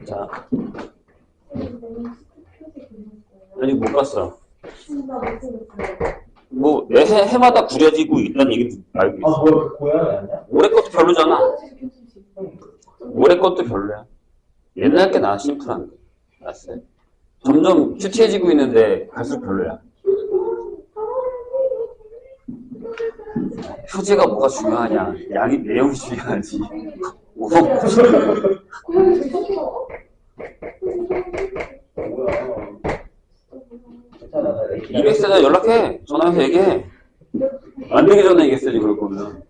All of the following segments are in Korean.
자, 아니 못 봤어. 뭐 매 해마다 구려지고 있다는 얘기 알고 있어. 뭐야, 그 고양이 아니야? 올해 것도 별로잖아. 올해 것도 별로야. 옛날 게 나아, 심플한 게. 알았어요. 점점 큐티해지고 있는데 갈수록 별로야. 표제가 뭐가 중요하냐? 양이 내용이 중요하지. 뭐야. 200세자 연락해. 전화해서 얘기해. 만들기 전에 얘기했어야지, 그럴 거면.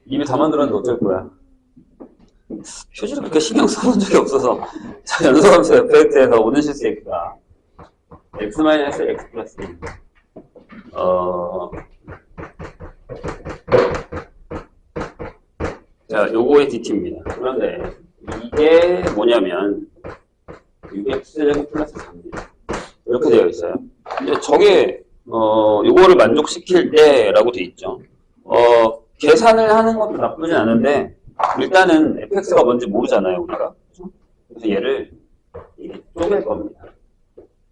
이미 다 만들었는데 어쩔 거야. 표지를 그렇게 신경 써본 적이 없어서. 자, 연소함수 fx에서 오는 실수 x가 x-x 플러스 자, 요거의 dt입니다. 그런데 이게 뭐냐면 6x제곱 플러스 3입니다. 이렇게 되어 있어요. 이제 저게 요거를 만족시킬 때라고 되어 있죠. 계산을 하는 것도 나쁘진 않은데 일단은 fx가 뭔지 모르잖아요, 우리가. 그래서 얘를 이렇게 쪼갤 겁니다.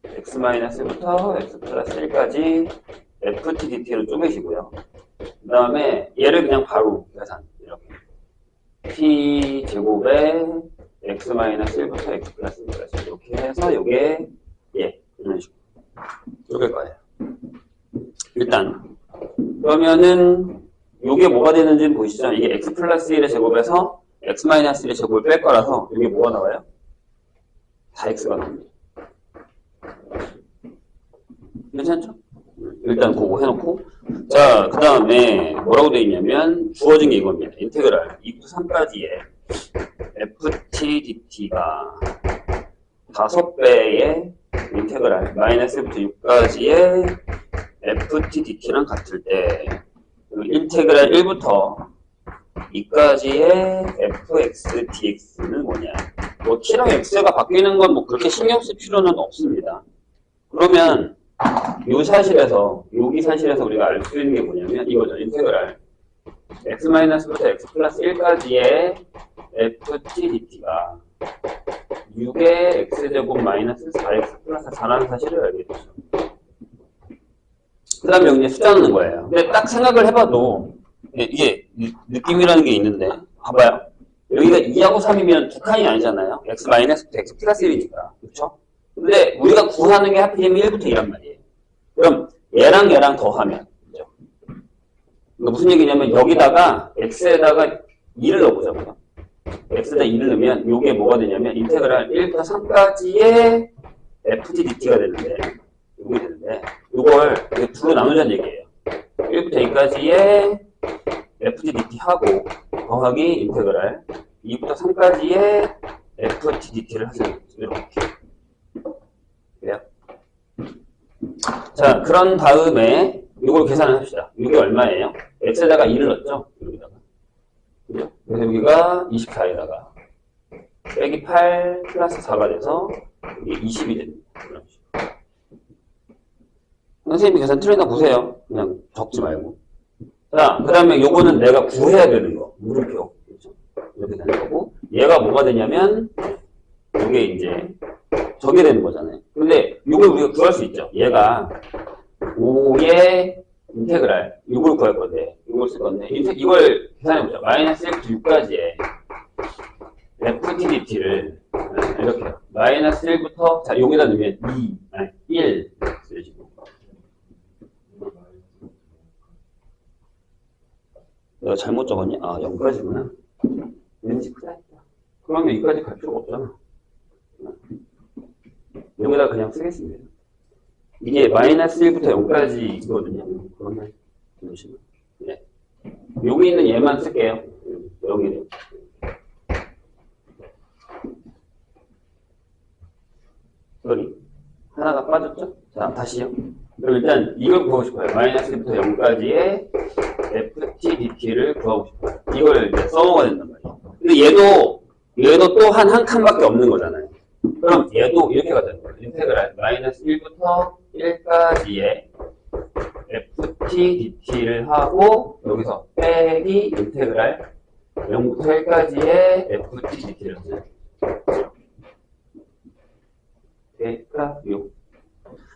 x-1부터 x 플러스 1까지 ft dt를 쪼개시고요. 그 다음에 얘를 그냥 바로 계산. 이렇게. t 제곱에 x-1부터 x 플러스 1까지 이렇게 해서 요게 이런 식으로 쪼갤 거예요. 일단 그러면은 요게 뭐가 되는지는 보이시죠? 이게 x 플러스 1의 제곱에서 x 마이너스 1의 제곱을 뺄 거라서 이게 뭐가 나와요? 4x가 나옵니다. 괜찮죠? 일단 그거 해놓고 자, 그 다음에 뭐라고 되어 있냐면 주어진 게 이겁니다. 인테그랄 2부터 3까지의 ft dt가 5배의 인테그랄 마이너스 1부터 6까지의 ft dt랑 같을 때 인테그랄 1부터 2까지의 fx dx는 뭐냐? 뭐 t랑 x가 바뀌는 건 뭐 그렇게 신경 쓸 필요는 없습니다. 그러면 요 사실에서 여기 사실에서 우리가 알 수 있는 게 뭐냐면 이거죠. 인테그랄 x-부터 x 플러스 1까지의 ft dt가 6의 x제곱 마이너스 4x 플러스 4라는 사실을 알게 되죠. 그 다음에 여기 이제 숫자 넣는 거예요. 근데 딱 생각을 해봐도 이게 느낌이라는 게 있는데 봐봐요. 여기가 2하고 3이면 두 칸이 아니잖아요. x-부터 x 플러스 1이니까. 그렇죠? 근데 우리가 구하는 게 하필이면 1부터 2란 말이에요. 그럼 얘랑 얘랑 더하면 그죠? 그러니까 무슨 얘기냐면 여기다가 x에다가 2를 넣어보자고요. x에다 2를 넣으면 이게 뭐가 되냐면 인테그랄 1부터 3까지의 ft dt가 되는데 이게 되는데 이걸 둘로 나누자는 얘기예요. 1부터 2까지의 ft dt 하고 더하기 인테그랄 2부터 3까지의 ft dt를 하세요. 이렇게. 그래요? 자, 그런 다음에 이걸 계산을 합시다. 이게 얼마예요? x에다가 2를 넣었죠? 여기다가. 그죠? 그래서 여기가 24에다가 빼기 8 플러스 4가 돼서 이게 20이 됩니다. 그런 식으로. 선생님이 계산 틀렸나 보세요. 그냥 적지 말고. 자, 그 다음에 요거는 내가 구해야 되는 거. 물음표. 그렇죠? 이렇게 되는 거고. 얘가 뭐가 되냐면, 요게 이제, 저게 되는 거잖아요. 근데 요걸 우리가 구할 수 있죠. 얘가 5의 인테그랄. 요걸 구할 건데, 요걸 쓸 건데, 이걸 계산해보자. 마이너스 1부터 6까지의 ft dt를 이렇게 해요. 마이너스 1부터, 자, 여기다 넣으면 1 쓰시고. 내가 잘못 적었냐? 아, 0까지구나. 왠지 크다 했다. 그러면 여기까지 갈 필요가 없잖아. 여기다 그냥 쓰겠습니다. 이게 마이너스 1부터 0까지거든요. 그러면, 잠시만. 네. 여기 있는 얘만 쓸게요. 여기는. 여기. 하나가 빠졌죠? 자, 다시요. 그럼 일단 이걸 구하고 싶어요. 마이너스 1부터 0까지의 ft dt를 구하고 싶어요. 이걸 이제 써먹어야 된단 말이에요. 근데 얘도 또 한 칸밖에 없는 거잖아요. 그럼 얘도 이렇게 가자는 거예요. 인테그랄 마이너스 1부터 1까지의 ft dt를 하고 여기서 빼기 인테그랄 0부터 1까지의 ft dt를 하세요. D가 6.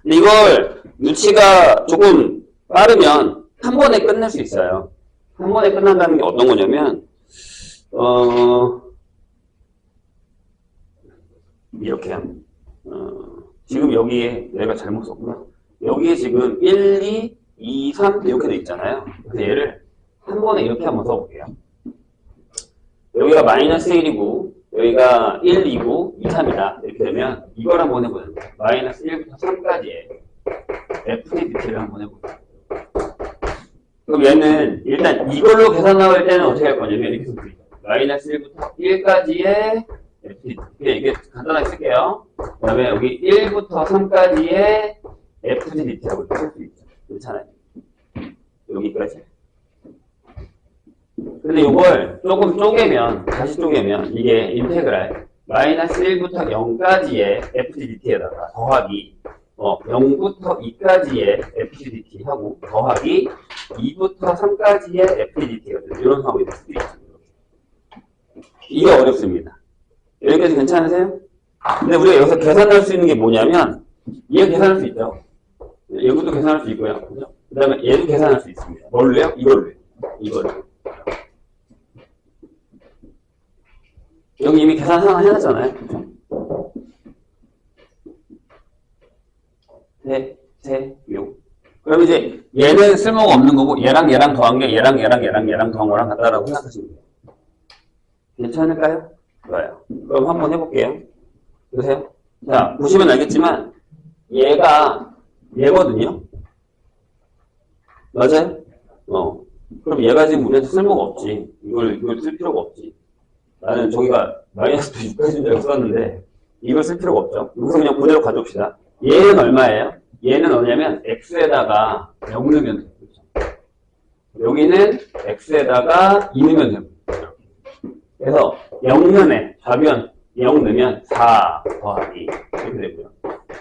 근데 이걸 누치가 조금 빠르면 한 번에 끝낼 수 있어요. 한 번에 끝난다는 게 어떤 거냐면, 이렇게요. 지금 여기에 내가 잘못 썼구나. 여기에 지금 1, 2, 2, 3 이렇게 돼 있잖아요. 그래서 얘를 한 번에 이렇게 한번 써볼게요. 여기가 마이너스 1이고 여기가 1, 2고 2, 3이다. 이렇게 되면 이걸 한번 해보는 거예요. 마이너스 1부터 3까지의 FDT를 한번 해보세요. 그럼 얘는 일단 이걸로 계산 나올 때는 어떻게 할 거냐면 이렇게 쓰면 마이너스 1부터 1까지의 FDT. 이게 간단하게 쓸게요. 그 다음에 여기 1부터 3까지의 FDT라고 쓸 수 있죠. 괜찮아요. 여기까지. 근데 이걸 조금 쪼개면, 다시 쪼개면 이게 인테그랄 마이너스 1부터 0까지의 FDT에다가 더하기 0부터 2까지의 FDT 하고 더하기 2부터 3까지의 FDT가 돼요. 이런 상황이 될 수도 있죠. 이게 어렵습니다. 여기까지 괜찮으세요? 근데 우리가 여기서 계산할 수 있는 게 뭐냐면 얘 계산할 수 있죠. 이것도 계산할 수 있고요. 그죠? 그 다음에 얘도 계산할 수 있습니다. 뭘로요? 이걸로요. 이거를. 여기 이미 계산 하나 해놨잖아요. 그죠? 세, 6. 그럼 이제 얘는 쓸모가 없는 거고 얘랑 더한 게 얘랑 더한 거랑 같다라고 생각하시면 돼요. 괜찮을까요? 좋아요. 그럼 한번 해볼게요. 보세요. 자, 보시면 알겠지만 얘가 얘거든요. 맞아요? 그럼 얘가 지금 우리한테 쓸모가 없지. 이걸 쓸 필요가 없지. 나는 저기가 마이너스 6까지인 줄 알고 썼는데 이걸 쓸 필요가 없죠. 여기서 그냥 그대로 가져옵시다. 얘는 얼마예요? 얘는 뭐냐면 x에다가 0 넣으면 돼요. 그렇죠? 여기는 x에다가 2 넣으면 돼요. 그래서 0면에 좌변 0 넣으면 4 더하기 이렇게 되고요.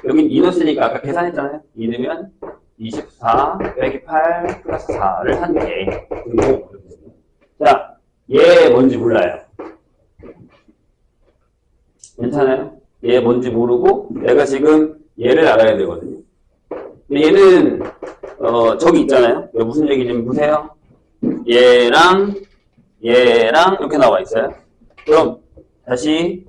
여긴 2 넣었으니까 아까 계산했잖아요. 2 넣으면 24 빼기 8 플러스 4를 한 개. 그리고 자, 얘 뭔지 몰라요. 괜찮아요? 얘 뭔지 모르고 내가 지금 얘를 알아야 되거든요. 근데 얘는 저기 있잖아요. 여기 무슨 얘기냐면 보세요. 얘랑 이렇게 나와 있어요. 그럼 다시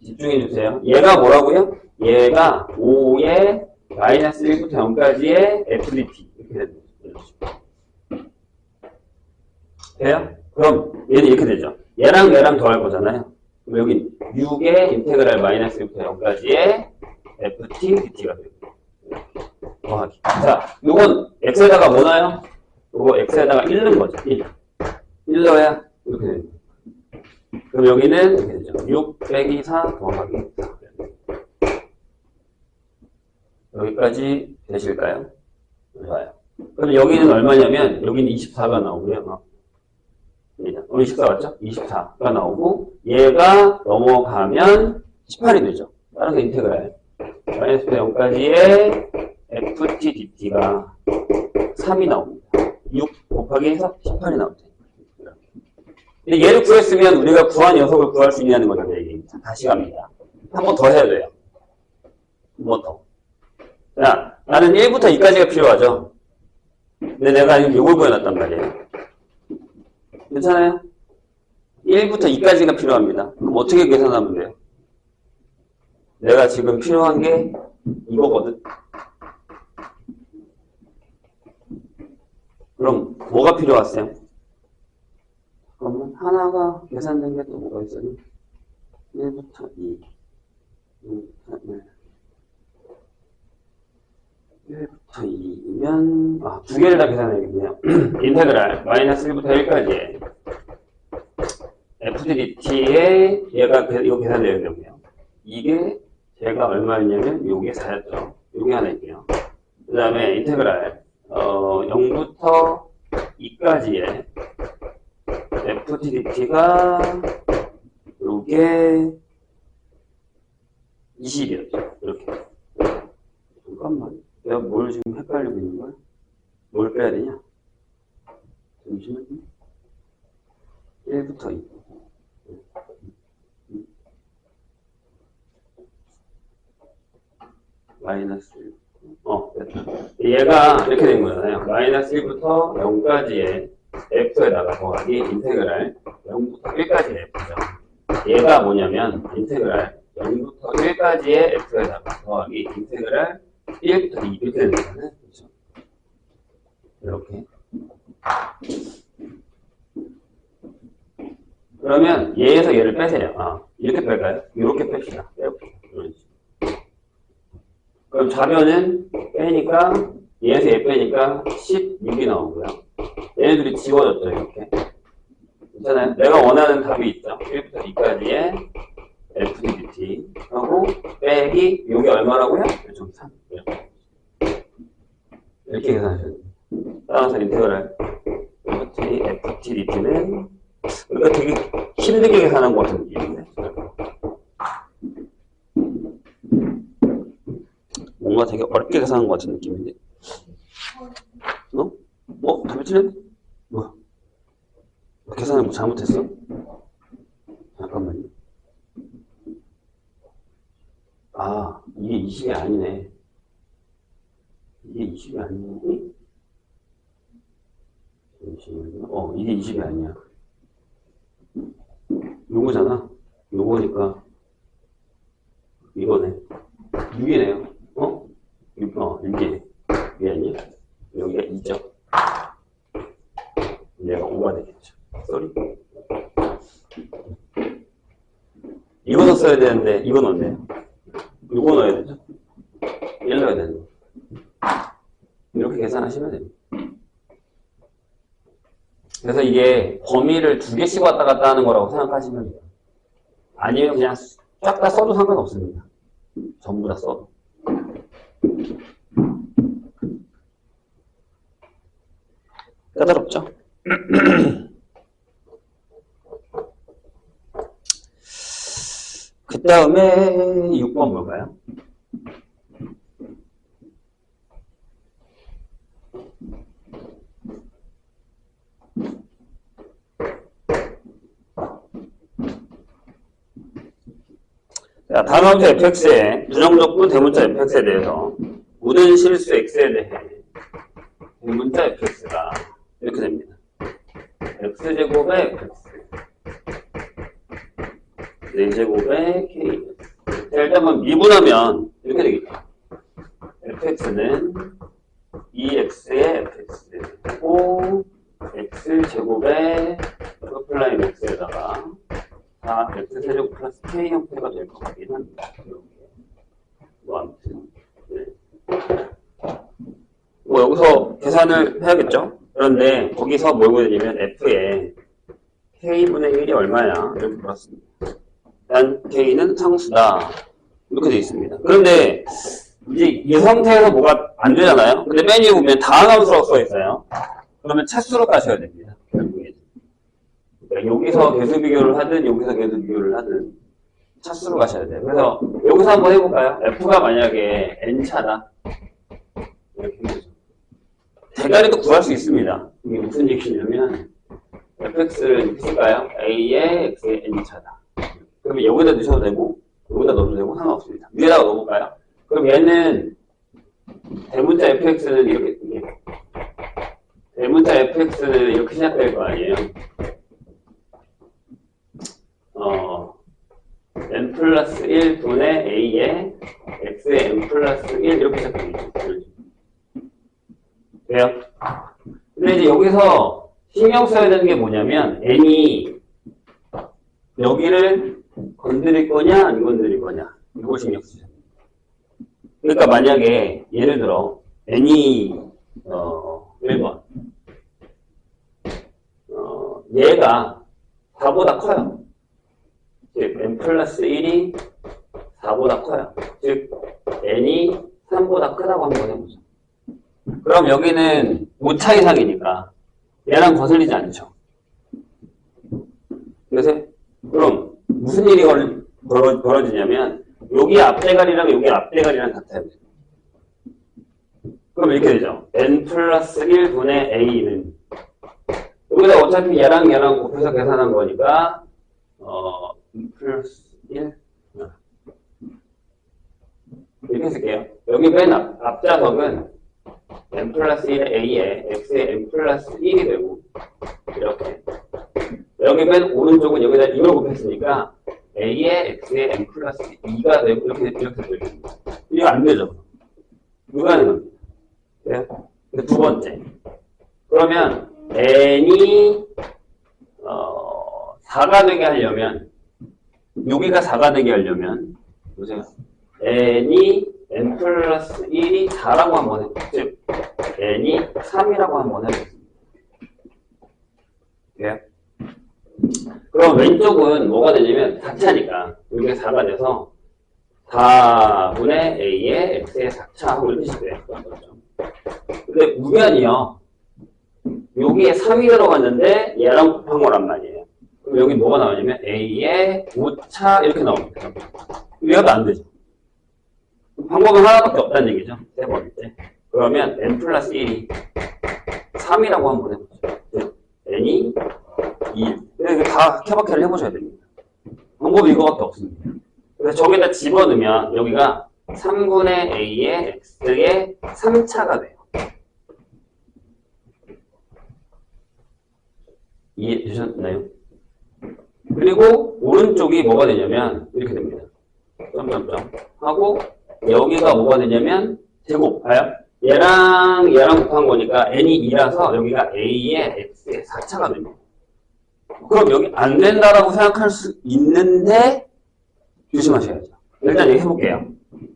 집중해 주세요. 얘가 뭐라고요? 얘가 5의 마이너스 1부터 0까지의 FDT 이렇게 되는 거죠. 돼요? 그럼 얘는 이렇게 되죠. 얘랑 더할 거잖아요. 그럼 여기 6의 인테그랄 마이너스 1부터 0까지의 FT, DT가 되고 더하기. 자, 요건 x에다가 뭐 넣어요? 요거 x에다가 1 넣은 거죠. 1 넣어야 이렇게 되는 거죠. 그럼 여기는 이렇게 되죠. 6 빼기 4 더하기 4. 여기까지 되실까요? 좋아요. 그럼 여기는 얼마냐면 여기는 24가 나오고요. 24 맞죠? 24가 나오고 얘가 넘어가면 18이 되죠. 따라서 인테그랄 마이너스 0까지의 FTDT가 3이 나옵니다. 6 곱하기 해서 18이 나옵니다. 근데 얘를 구했으면 우리가 구한 녀석을 구할 수 있냐는 거죠. 얘기입니다. 다시 갑니다. 한 번 더 해야 돼요. 한 번 더. 자, 나는 1부터 2까지가 필요하죠. 근데 내가 지금 이걸 구해놨단 말이에요. 괜찮아요? 1부터 2까지가 필요합니다. 그럼 어떻게 계산하면 돼요? 내가 지금 필요한 게 이거거든. 그럼 뭐가 필요하세요? 잠깐만, 하나가 계산된 게 또 뭐가 있어요? 1부터 2, 2부터 1. 1부터 2면, 두 개를 다 계산해야겠네요. 인테그랄, 마이너스 1부터 1까지. FDT에 얘가, 이거 계산되어야 되고요. 이게 제가 얼마였냐면, 요게 4였죠. 요게 하나 있고요. 그 다음에 인테그랄, 0부터 2까지의 FDT가 요게 20이었죠. 이렇게. 잠깐만. 내가 뭘 지금 헷갈리고 있는 거야? 뭘 빼야 되냐? 잠시만요. 1부터 2. 마이너스 1. 됐다. 얘가 이렇게 된 거잖아요. 마이너스 1부터 0까지의 f에다가 더하기 인테그랄 0부터 1까지의 f죠. 얘가 뭐냐면 인테그랄 0부터 1까지의 f에다가 더하기 인테그랄 1부터 2 이렇게 되는 거잖아요. 그렇죠? 이렇게. 그러면 얘에서 얘를 빼세요. 이렇게 뺄까요? 이렇게 뺍시다. 빼볼게요. 그럼 좌변은 빼니까 얘에서 얘 빼니까 16이 나오고요. 얘네들이 지워졌죠. 이렇게. 괜찮아요? 내가 원하는 답이 있죠. 1부터 2까지의 f dt 하고 빼기 요게 얼마라고요? 1.3 이렇게 계산하셔야 돼요. 따라서 인테그랄 f dt는 우리가 되게 힘들게 계산한 것 같은 느낌인데 뭔가 되게 어렵게 계산한 것 같은 느낌인데 답이 틀렸네? 뭐야? 계산을 뭐 잘못했어? 잠깐만요. 이게 20이 아니네. 이게 20이 아니네. 잠시만요. 이게 20이 아니야. 요거잖아. 요거니까 이거네. 6이네요. 6이네. 이게 아니야? 여기가 2죠. 얘가 5가 되겠죠. 쏘리. 이거 넣었어야 되는데 이거 넣었네요. 이거 넣어야 되죠. 1 넣어야 되는 거. 이렇게 계산하시면 됩니다. 그래서 이게 범위를 2개씩 왔다 갔다 하는 거라고 생각하시면 돼요. 아니면 그냥 쫙 다 써도 상관없습니다. 전부 다 써도. 까다롭죠? 그 다음에 6번 뭘까요? 자, 단원수 fx의 부정적분 대문자 fx에 대해서 모든 실수 x에 대해 대문자 fx가 이렇게 됩니다. x제곱의 fx 4제곱의 k. 자, 일단 한번 미분하면 이렇게 되겠죠. fx는 2x의 fx고 x제곱의 F'X x에다가 x세제곱 플러스 k 형태가 될 것 같긴 합니다. 이렇게. 아무튼. 네. 여기서 계산을 해야겠죠? 그런데 거기서 뭘 보여드리면 f에 k분의 1이 얼마야? 이렇게 물었습니다. 일단 k는 상수다. 이렇게 되어 있습니다. 그런데 이제 이 상태에서 뭐가 안 되잖아요? 근데 맨 위에 보면 다항함수라고 써 있어요. 그러면 차수로 가셔야 됩니다. 결국에. 그러니까 여기서 계수 비교를 하든 여기서 계수 비교를 하든 차수로 가셔야 돼요. 그래서 여기서 한번 해볼까요? f가 만약에 n차다. 이렇게 해보죠. 대가리도 구할 수 있습니다. 이게 무슨 얘기냐면 fx를 이렇게 쓸까요? a의 x의 n차다. 그러면 여기다 넣으셔도 되고 여기다 넣어도 되고 상관없습니다. 위에다가 넣어볼까요? 그럼 얘는 대문자 fx는 이렇게 대문자 fx는 이렇게 시작될 거 아니에요? n 플러스 1 분의 a의 x의 n 플러스 1 이렇게 시작되겠죠. 왜요? 근데 이제 여기서 신경 써야 되는 게 뭐냐면 n이 여기를 건드릴 거냐 안 건드릴 거냐 이걸 신경 쓰죠. 그러니까 만약에 예를 들어 n이 1번 얘가 4보다 커요. 즉 n 플러스 1이 4보다 커요. 즉 n이 3보다 크다고 한번 해보죠. 그럼 여기는 오차 이상이니까 얘랑 거슬리지 않죠. 그래서 그럼 무슨 일이 벌어지냐면 여기 앞대가리랑 여기 앞대가리랑 같아야 돼요. 그럼 이렇게 되죠. n 플러스 1분의 a는 여기다 어차피 얘랑 얘랑 곱해서 계산한 거니까 n 플러스 1 이렇게 쓸게요. 여기 맨 앞좌석은 n 플러스 1의 a에 x의 n 플러스 1이 되고 이렇게 여기 맨 오른쪽은 여기다 이걸 곱했으니까 a에 x의 n 플러스 2가 되고 이렇게 되고 이거 안 되죠? 누가 하는 겁니다. 네? 두 번째 그러면 n이 4가 되게 하려면 여기가 4가 되게 하려면 보세요. n이 n 플러스 1이 4라고 한번 해보세요. 즉 n이 3이라고 한번 해보겠습니다. 네? 그럼 왼쪽은 뭐가 되냐면 4차니까 여기가 4가 돼서 4분의 a의 x의 4차 하고 이렇게 돼요. 근데 우변이요. 여기에 3이 들어갔는데 얘랑 곱한 거란 말이에요. 그럼 여기 뭐가 나오냐면 a의 5차 이렇게 나옵니다. 이래도 안 되죠. 방법은 하나밖에 없다는 얘기죠. 세 번째. 그러면 n 플러스 1이 3이라고 한번 해보죠. n이 2. 이거 다 케바케를 해보셔야 됩니다. 방법이 이거밖에 없습니다. 그래서 저기다 집어넣으면 여기가 3분의 a의 x의 3차가 돼요. 이해되셨나요? 그리고 오른쪽이 뭐가 되냐면 이렇게 됩니다. 점점점 하고 여기가 뭐가 되냐면 제곱 봐요? 얘랑 곱한 거니까 n이 2라서 여기가 a의 x의 4차가 됩니다. 그럼 여기 안 된다라고 생각할 수 있는데 조심하셔야죠. 일단 여기 해볼게요.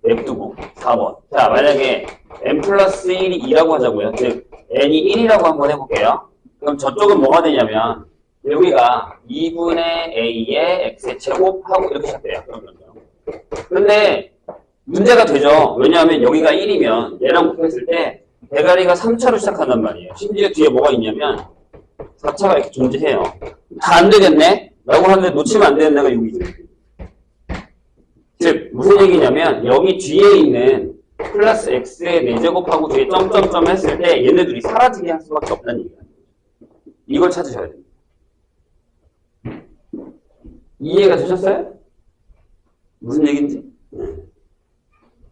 냅두고 4번. 자, 만약에 n 플러스 1이 2라고 하자고요. 즉 n이 1이라고 한번 해볼게요. 그럼 저쪽은 뭐가 되냐면 여기가 2분의 a의 x의 제곱하고 이렇게 시작돼요. 근데 문제가 되죠. 왜냐하면 여기가 1이면 얘랑 곱했을 때 대가리가 3차로 시작한단 말이에요. 심지어 뒤에 뭐가 있냐면 4차가 이렇게 존재해요. 다 안 되겠네? 라고 하는데 놓치면 안 되는 데가 여기죠. 즉 무슨 얘기냐면 여기 뒤에 있는 플러스 x의 4제곱하고 뒤에 점점점 했을 때 얘네들이 사라지게 할 수밖에 없다는 얘기예요. 이걸 찾으셔야 됩니다. 이해가 되셨어요? 무슨 얘기인지?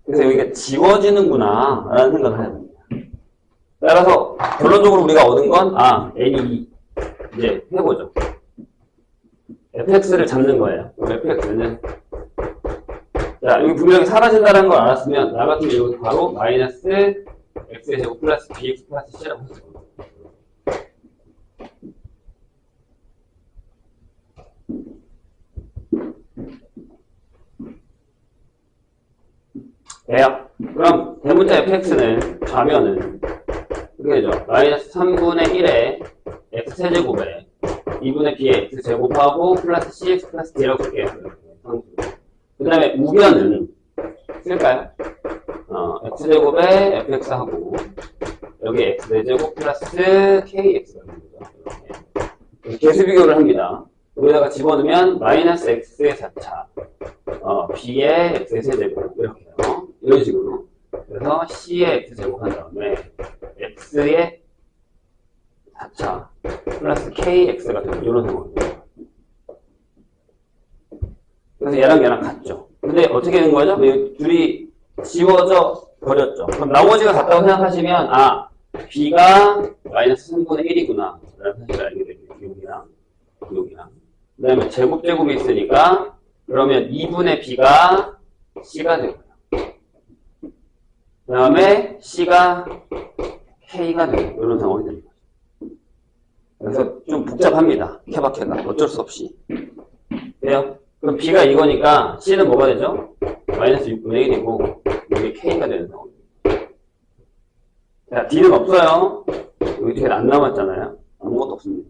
그래서 여기가 지워지는구나 라는 생각을 해야 됩니다. 따라서 결론적으로 우리가 얻은 건 n이 이제 해보죠. fx를 잡는 거예요. fx는 자 여기 분명히 사라진다는 걸 알았으면 나 같으면 여기 바로 마이너스 x의 제곱 플러스 bx 플러스 c라고 했죠. 돼요. 그럼 대문자 fx는 가면은 이렇게 되죠. 마이너스 3분의 1의 x세제곱에 2분의 b의 x제곱하고 플러스 cx 플러스 d라고 쓸게요. 그 다음에 우변은 쓸까요? x제곱에 fx하고 여기 x제곱 플러스 kx가 됩니다. 개수 비교를 합니다. 여기다가 집어넣으면 마이너스 x의 4차 b의 x의 세제곱 이렇게요. 이런 식으로. 그래서 c의 x제곱 한 다음에 x의 4차 플러스 kx가 되는 이런 상황입니다. 그래서 얘랑 같죠. 근데 어떻게 되는 거죠? 둘이 지워져 버렸죠. 그럼 나머지가 같다고 생각하시면 b가 마이너스 3분의 1이구나 라는 사실을 알게 됩니다. 여기랑 그 다음에 제곱이 있으니까 그러면 2분의 b가 c가 되고요. 그 다음에 c가 k가 되고 이런 상황이 됩니다. 그래서 좀 복잡합니다. 케바케가 어쩔 수 없이. 돼요? 그럼 b가 이거니까 c는 뭐가 되죠? 마이너스 6분의 1이고 여기 k가 되는 상황입니다. 자, d는 없어요. 여기 뒤에 안 남았잖아요. 아무것도 없습니다.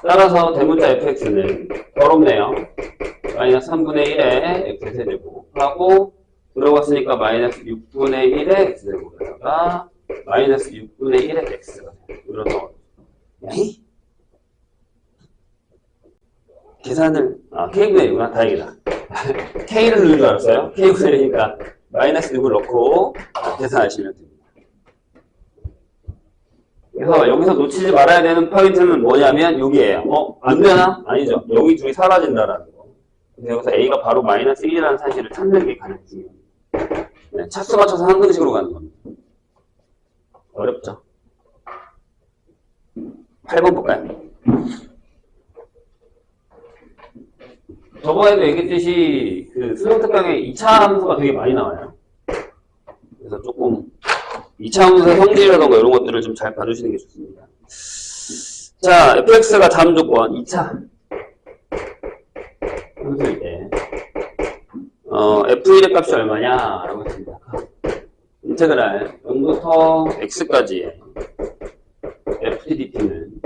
따라서 대문자 fx는 어렵네요. 마이너스 3분의 1의 x세제곱 하고 들어갔으니까 마이너스 6분의 1의 x제곱에다가 마이너스 6분의 1의 x가 돼요. 이런 상황. 계산을 k분의 1이구나. 다행이다. k를 넣는 줄 알았어요. k분의 1이니까 마이너스 6을 넣고 계산하시면 됩니다. 그래서 여기서 놓치지 말아야 되는 포인트는 뭐냐면 여기에요. 안 되나? 아니죠. 여기 둘이 사라진다라는 거. 그래서 여기서 a가 바로 마이너스 1이라는 사실을 찾는 게 가장 중요합니다. 네, 차수 맞춰서 한근식으로 가는 겁니다. 어렵죠? 8번 볼까요? 저번에도 얘기했듯이 그 수능 특강에 2차 함수가 되게 많이 나와요. 그래서 조금 2차 함수의 성질이라던가 이런 것들을 좀 잘 봐주시는 게 좋습니다. 자, fx가 다음 조건 2차 함수일 때 f1의 값이 얼마냐? 라고 했습니다. 인테그랄 0부터 x까지의 ftdt는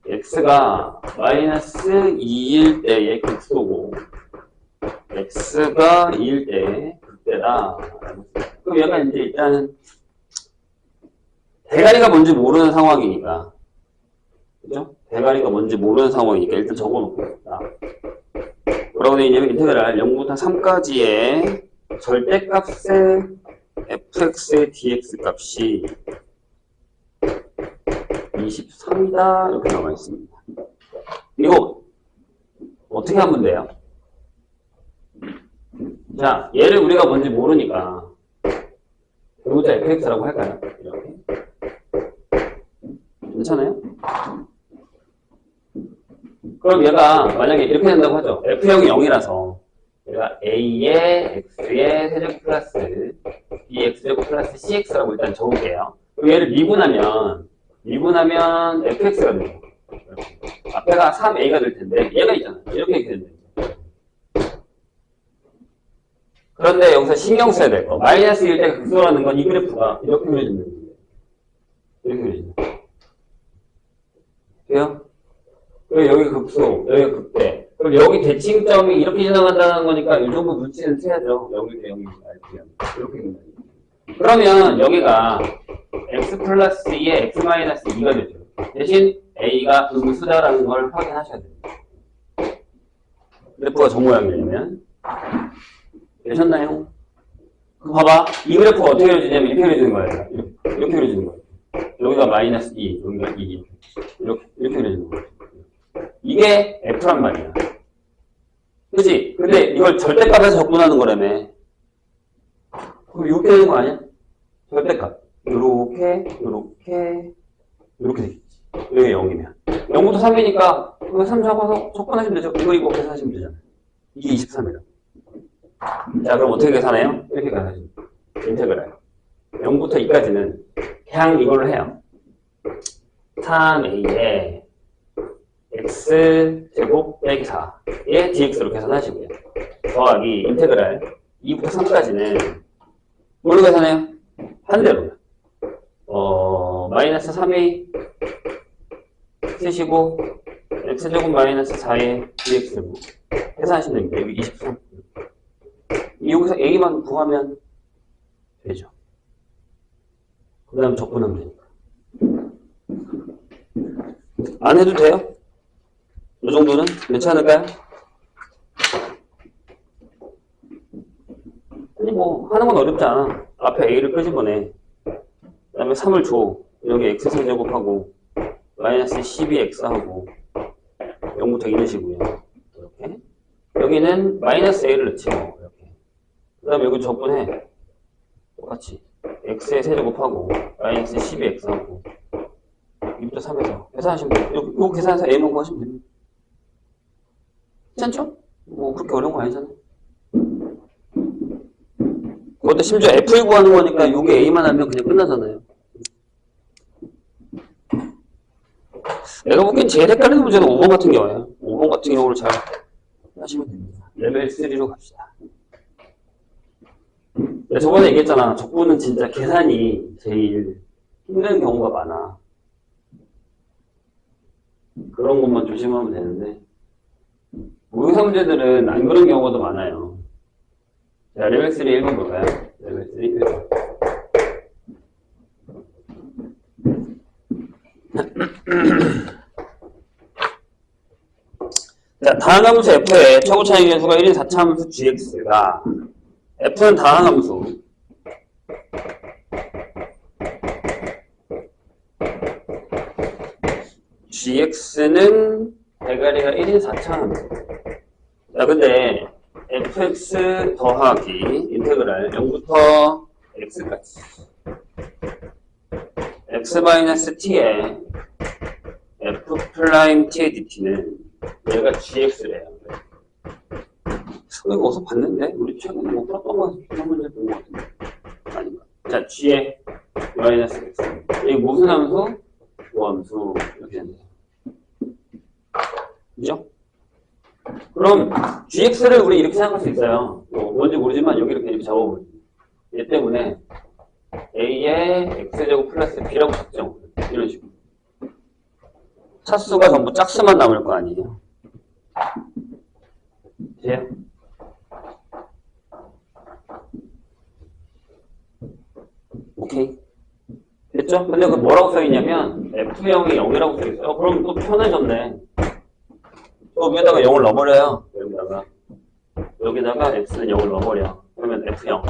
x가 마이너스 2일 때의 극소고 x가 2일 때의 극대다. 그럼 얘가 이제 일단은 대가리가 뭔지 모르는 상황이니까, 그죠? 대가리가 뭔지 모르는 상황이니까 일단 적어놓고 있다. 뭐라고 되어 있냐면 인테그랄 0부터 3까지의 절대값의 fx의 dx 값이 23이다 이렇게 나와 있습니다. 이거 어떻게 하면 돼요? 자, 얘를 우리가 뭔지 모르니까 이것도 fx라고 할까요? 이렇게 괜찮아요? 그럼 얘가 만약에 이렇게 된다고 하죠. f형이 0이라서 얘가 a의 x의 세제곱 플러스 bx제곱 플러스 cx라고 일단 적을게요. 그럼 얘를 미분하면 fx가 돼요. 앞에가 3a가 될 텐데 얘가 있잖아. 이렇게 된다. 그런데 여기서 신경 써야 될 거. 마이너스 1 때가 극소라는 건 이 그래프가 이렇게 그려진다는 거예요. 이렇게 그려진다. 돼요? 그리고 여기 극소, 여기 극대. 그럼 여기 대칭점이 이렇게 지나간다는 거니까 이 정도 눈치는 채야죠. 여기도 여기 이렇게 된다. 그러면 여기가 x 플러스 2에 x 마이너스 2가 되죠. 대신 a가 음수다라는 걸 확인하셔야 됩니다. 그래프가 저 모양이냐면 되셨나요? 그럼 봐봐. 이 그래프가 어떻게 그려지냐면 이렇게 그려지는 거예요. 이렇게 그려지는 거예요. 여기가 마이너스 2, 여기가 2. 이렇게 그려지는 거예요. 이게 f란 말이야. 그치? 근데 이걸 절대값에서 적분하는 거라며. 그럼 이렇게 되는 거 아니야? 절대값. 요렇게 되겠지. 여기 0이면. 0부터 3이니까, 그거 3 잡아서 적분하시면 되죠. 이거 계산하시면 되잖아요. 이게 23이라. 자, 그럼 어떻게 계산해요? 이렇게 계산하시면 돼요. 인테그랄. 0부터 2까지는 그냥 이걸로 해요. 3a에 x제곱 빼기 4의 dx로 계산하시고요. 더하기 인테그랄 2부터 3까지는 뭘로 계산해요? 반대로. 마이너스 3a 쓰시고 x제곱 마이너스 4의 dx제곱 계산하시면 됩니다. 여기 23. 여기서 a만 구하면 되죠. 그 다음 적분하면 되니까. 안 해도 돼요? 이 정도는 괜찮을까요? 아니 뭐 하는 건 어렵지 않아. 앞에 a를 끄집어내. 그 다음에 3을 줘. 여기 x 세제곱하고 마이너스 12x하고 0부터 이런 식으로요. 이렇게. 여기는 마이너스 a를 넣지 뭐. 이렇게. 그 다음에 여기 적분해. 똑같이. x의 세제곱하고 마이너스 12x하고 2부터 3에서 계산하시면 돼요. 이거 계산해서 a만 구하시면 됩니다. 괜찮죠? 뭐 그렇게 어려운 거 아니잖아요. 그것도 심지어 f를 구하는 거니까 요게 a만 하면 그냥 끝나잖아요. 내가 보기엔 제일 헷갈리는 문제는 5번 같은 경우에요. 5번 같은 경우를 잘 하시면 됩니다. 레벨 3로 갑시다. 내가 저번에 얘기했잖아. 적분은 진짜 계산이 제일 힘든 경우가 많아. 그런 것만 조심하면 되는데 모의사 문제들은 안 그런 경우도 많아요. 자, 레벨 3 1번 볼까요? 레벨 3 1번. 자, 다항함수 f의 최고 차이 계수가 1인 4차 함수 gx가 f는 다항함수 gx는 대가리가 1인 4차 함수. 자, 근데 fx 더하기 인테그랄 0부터 x까지 x-t에 f 프라임 t의 dt는 얘가 gx래요. 이거 어디서 봤는데? 우리 최근에 뭐 풀었던 거 이런 문제 본 거 같은데. 아닌가? 자, g의 마이너스 x. 이게 무슨 함수? 고함수. 이렇게 됩니다. 그죠? 그럼 gx를 우리 이렇게 생각할 수 있어요. 뭔지 모르지만 여기 이렇게 적어보죠. 얘 때문에 a의 x제곱 플러스 b라고 적정. 이런 식으로. 차수가 전부 짝수만 남을 거 아니에요. 돼요? 오케이. 됐죠? 근데 그 뭐라고 써있냐면 F0이 0이라고 써있어요. 그럼 또 편해졌네. 또 위에다가 0을 넣어버려요. 여기다가 X는 0을 넣어버려. 그러면 F0.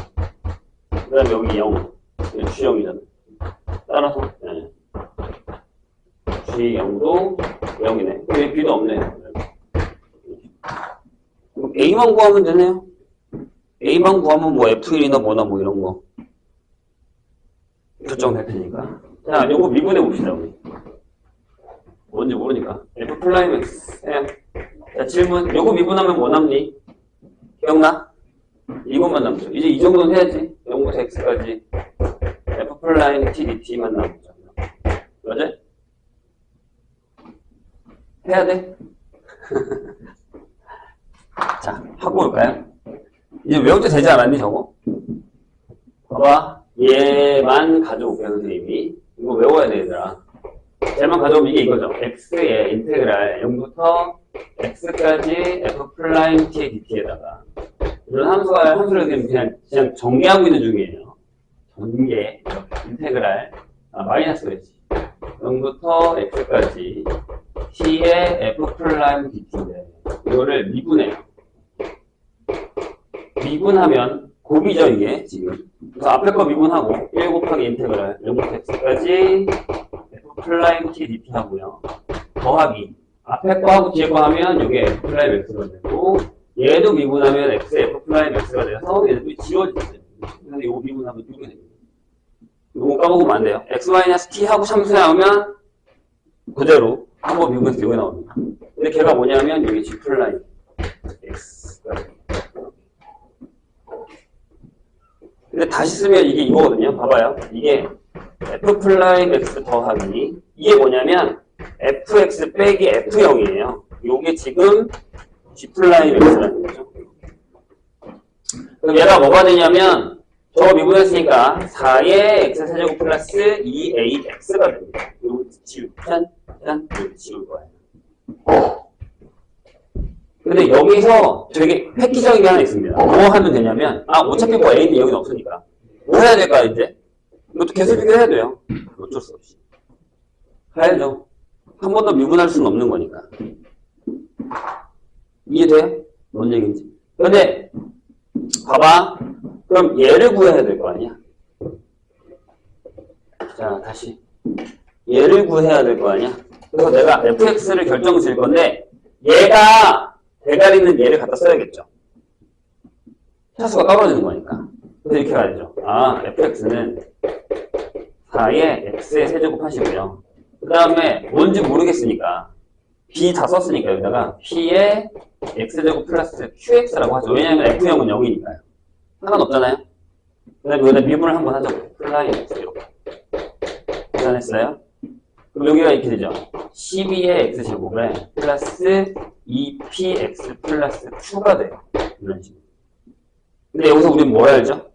그 다음에 여기 0. G0이잖아. 따라서 네. G0도 0이네. 여기 B도 없네요. A만 구하면 되네요. A만 구하면 뭐 F1이나 뭐나 뭐 이런 거 결정될 테니까. 자, 요거 미분해 봅시다, 우리. 뭔지 모르니까. F 플라임 X. 해요. 자, 질문. 요거 미분하면 뭐 남니? 기억나? 이것만 남죠. 이제 이 정도는 해야지. 0부터 X까지. F 플라임 T, DT만 남죠. 맞지? 해야 돼? 자, 하고 올까요? 이제 외울 때 되지 않았니, 저거? 봐봐. 얘만 가져올게요, 선생님이. 이거 외워야 돼, 얘들아. 얘만 가져오면 이게 이거죠. x의 인테그랄 0부터 x까지 f 플라임 t의 dt에다가 이런 함수를 그냥 전개하고 있는 중이에요. 전개, 인테그랄, 마이너스 그랬지. 0부터 x까지 t의 f 플라임 dt인데 이거를 미분해요. 미분하면 곱이죠, 이게 지금. 그래서 앞에 거 미분하고 1 곱하기 인테그랄 0부터 x까지 f 플라임 t dt 하고요. 더하기 앞에 거 하고 뒤에 거 하면 이게 f 플라임 x가 되고 얘도 미분하면 x f 플라임 x가 돼서 얘도 지워지죠. 그래서 이거 미분하면 이렇게 됩니다. 이거 까먹으면 안 돼요. x-t 하고 참수 나오면 그대로 한번 미분해서 여기 나옵니다. 근데 걔가 뭐냐면 여기 g 플라임 x가 됩니다. 근데 다시 쓰면 이게 이거거든요. 봐봐요. 이게 f 플라임 x 더하기 이게 뭐냐면 fx 빼기 f0이에요. 요게 지금 g 플라임 x라는 거죠. 그럼 얘가 뭐가 되냐면 저거 미분했으니까 4의 x 세제곱 플러스 2ax가 됩니다. 요거 지울 이렇게 지울 거예요. 근데 여기서 되게 획기적인 게 하나 있습니다. 뭐 하면 되냐면, 어차피 뭐 A는 여기는 없으니까. 뭐 해야 될까, 이제? 이것도 계속 비교해야 돼요. 어쩔 수 없이. 해야죠. 한 번 더 미분할 수는 없는 거니까. 이해돼요? 뭔 얘기인지. 근데, 봐봐. 그럼 얘를 구해야 될 거 아니야? 자, 다시. 얘를 구해야 될 거 아니야? 그래서 내가 fx를 결정 지을 건데, 얘가 대가리는 얘를 갖다 써야겠죠. 차수가 떨어지는 거니까. 그래서 이렇게 가야 되죠. fx는 4의 x의 세제곱 하시고요. 그 다음에 뭔지 모르겠으니까 b 다 썼으니까 여기다가 p의 x제곱 플러스 qx라고 하죠. 왜냐하면 f0은 0이니까요. 상관없잖아요. 그 다음에 여기다 미분을 한번 하죠. 플라인 x 이렇게. 계산했어요? 그럼 여기가 이렇게 되죠. 12의 x제곱에 플러스 2px 플러스 q가 돼요. 이런 식으로. 근데 여기서 우리는 뭘 알죠?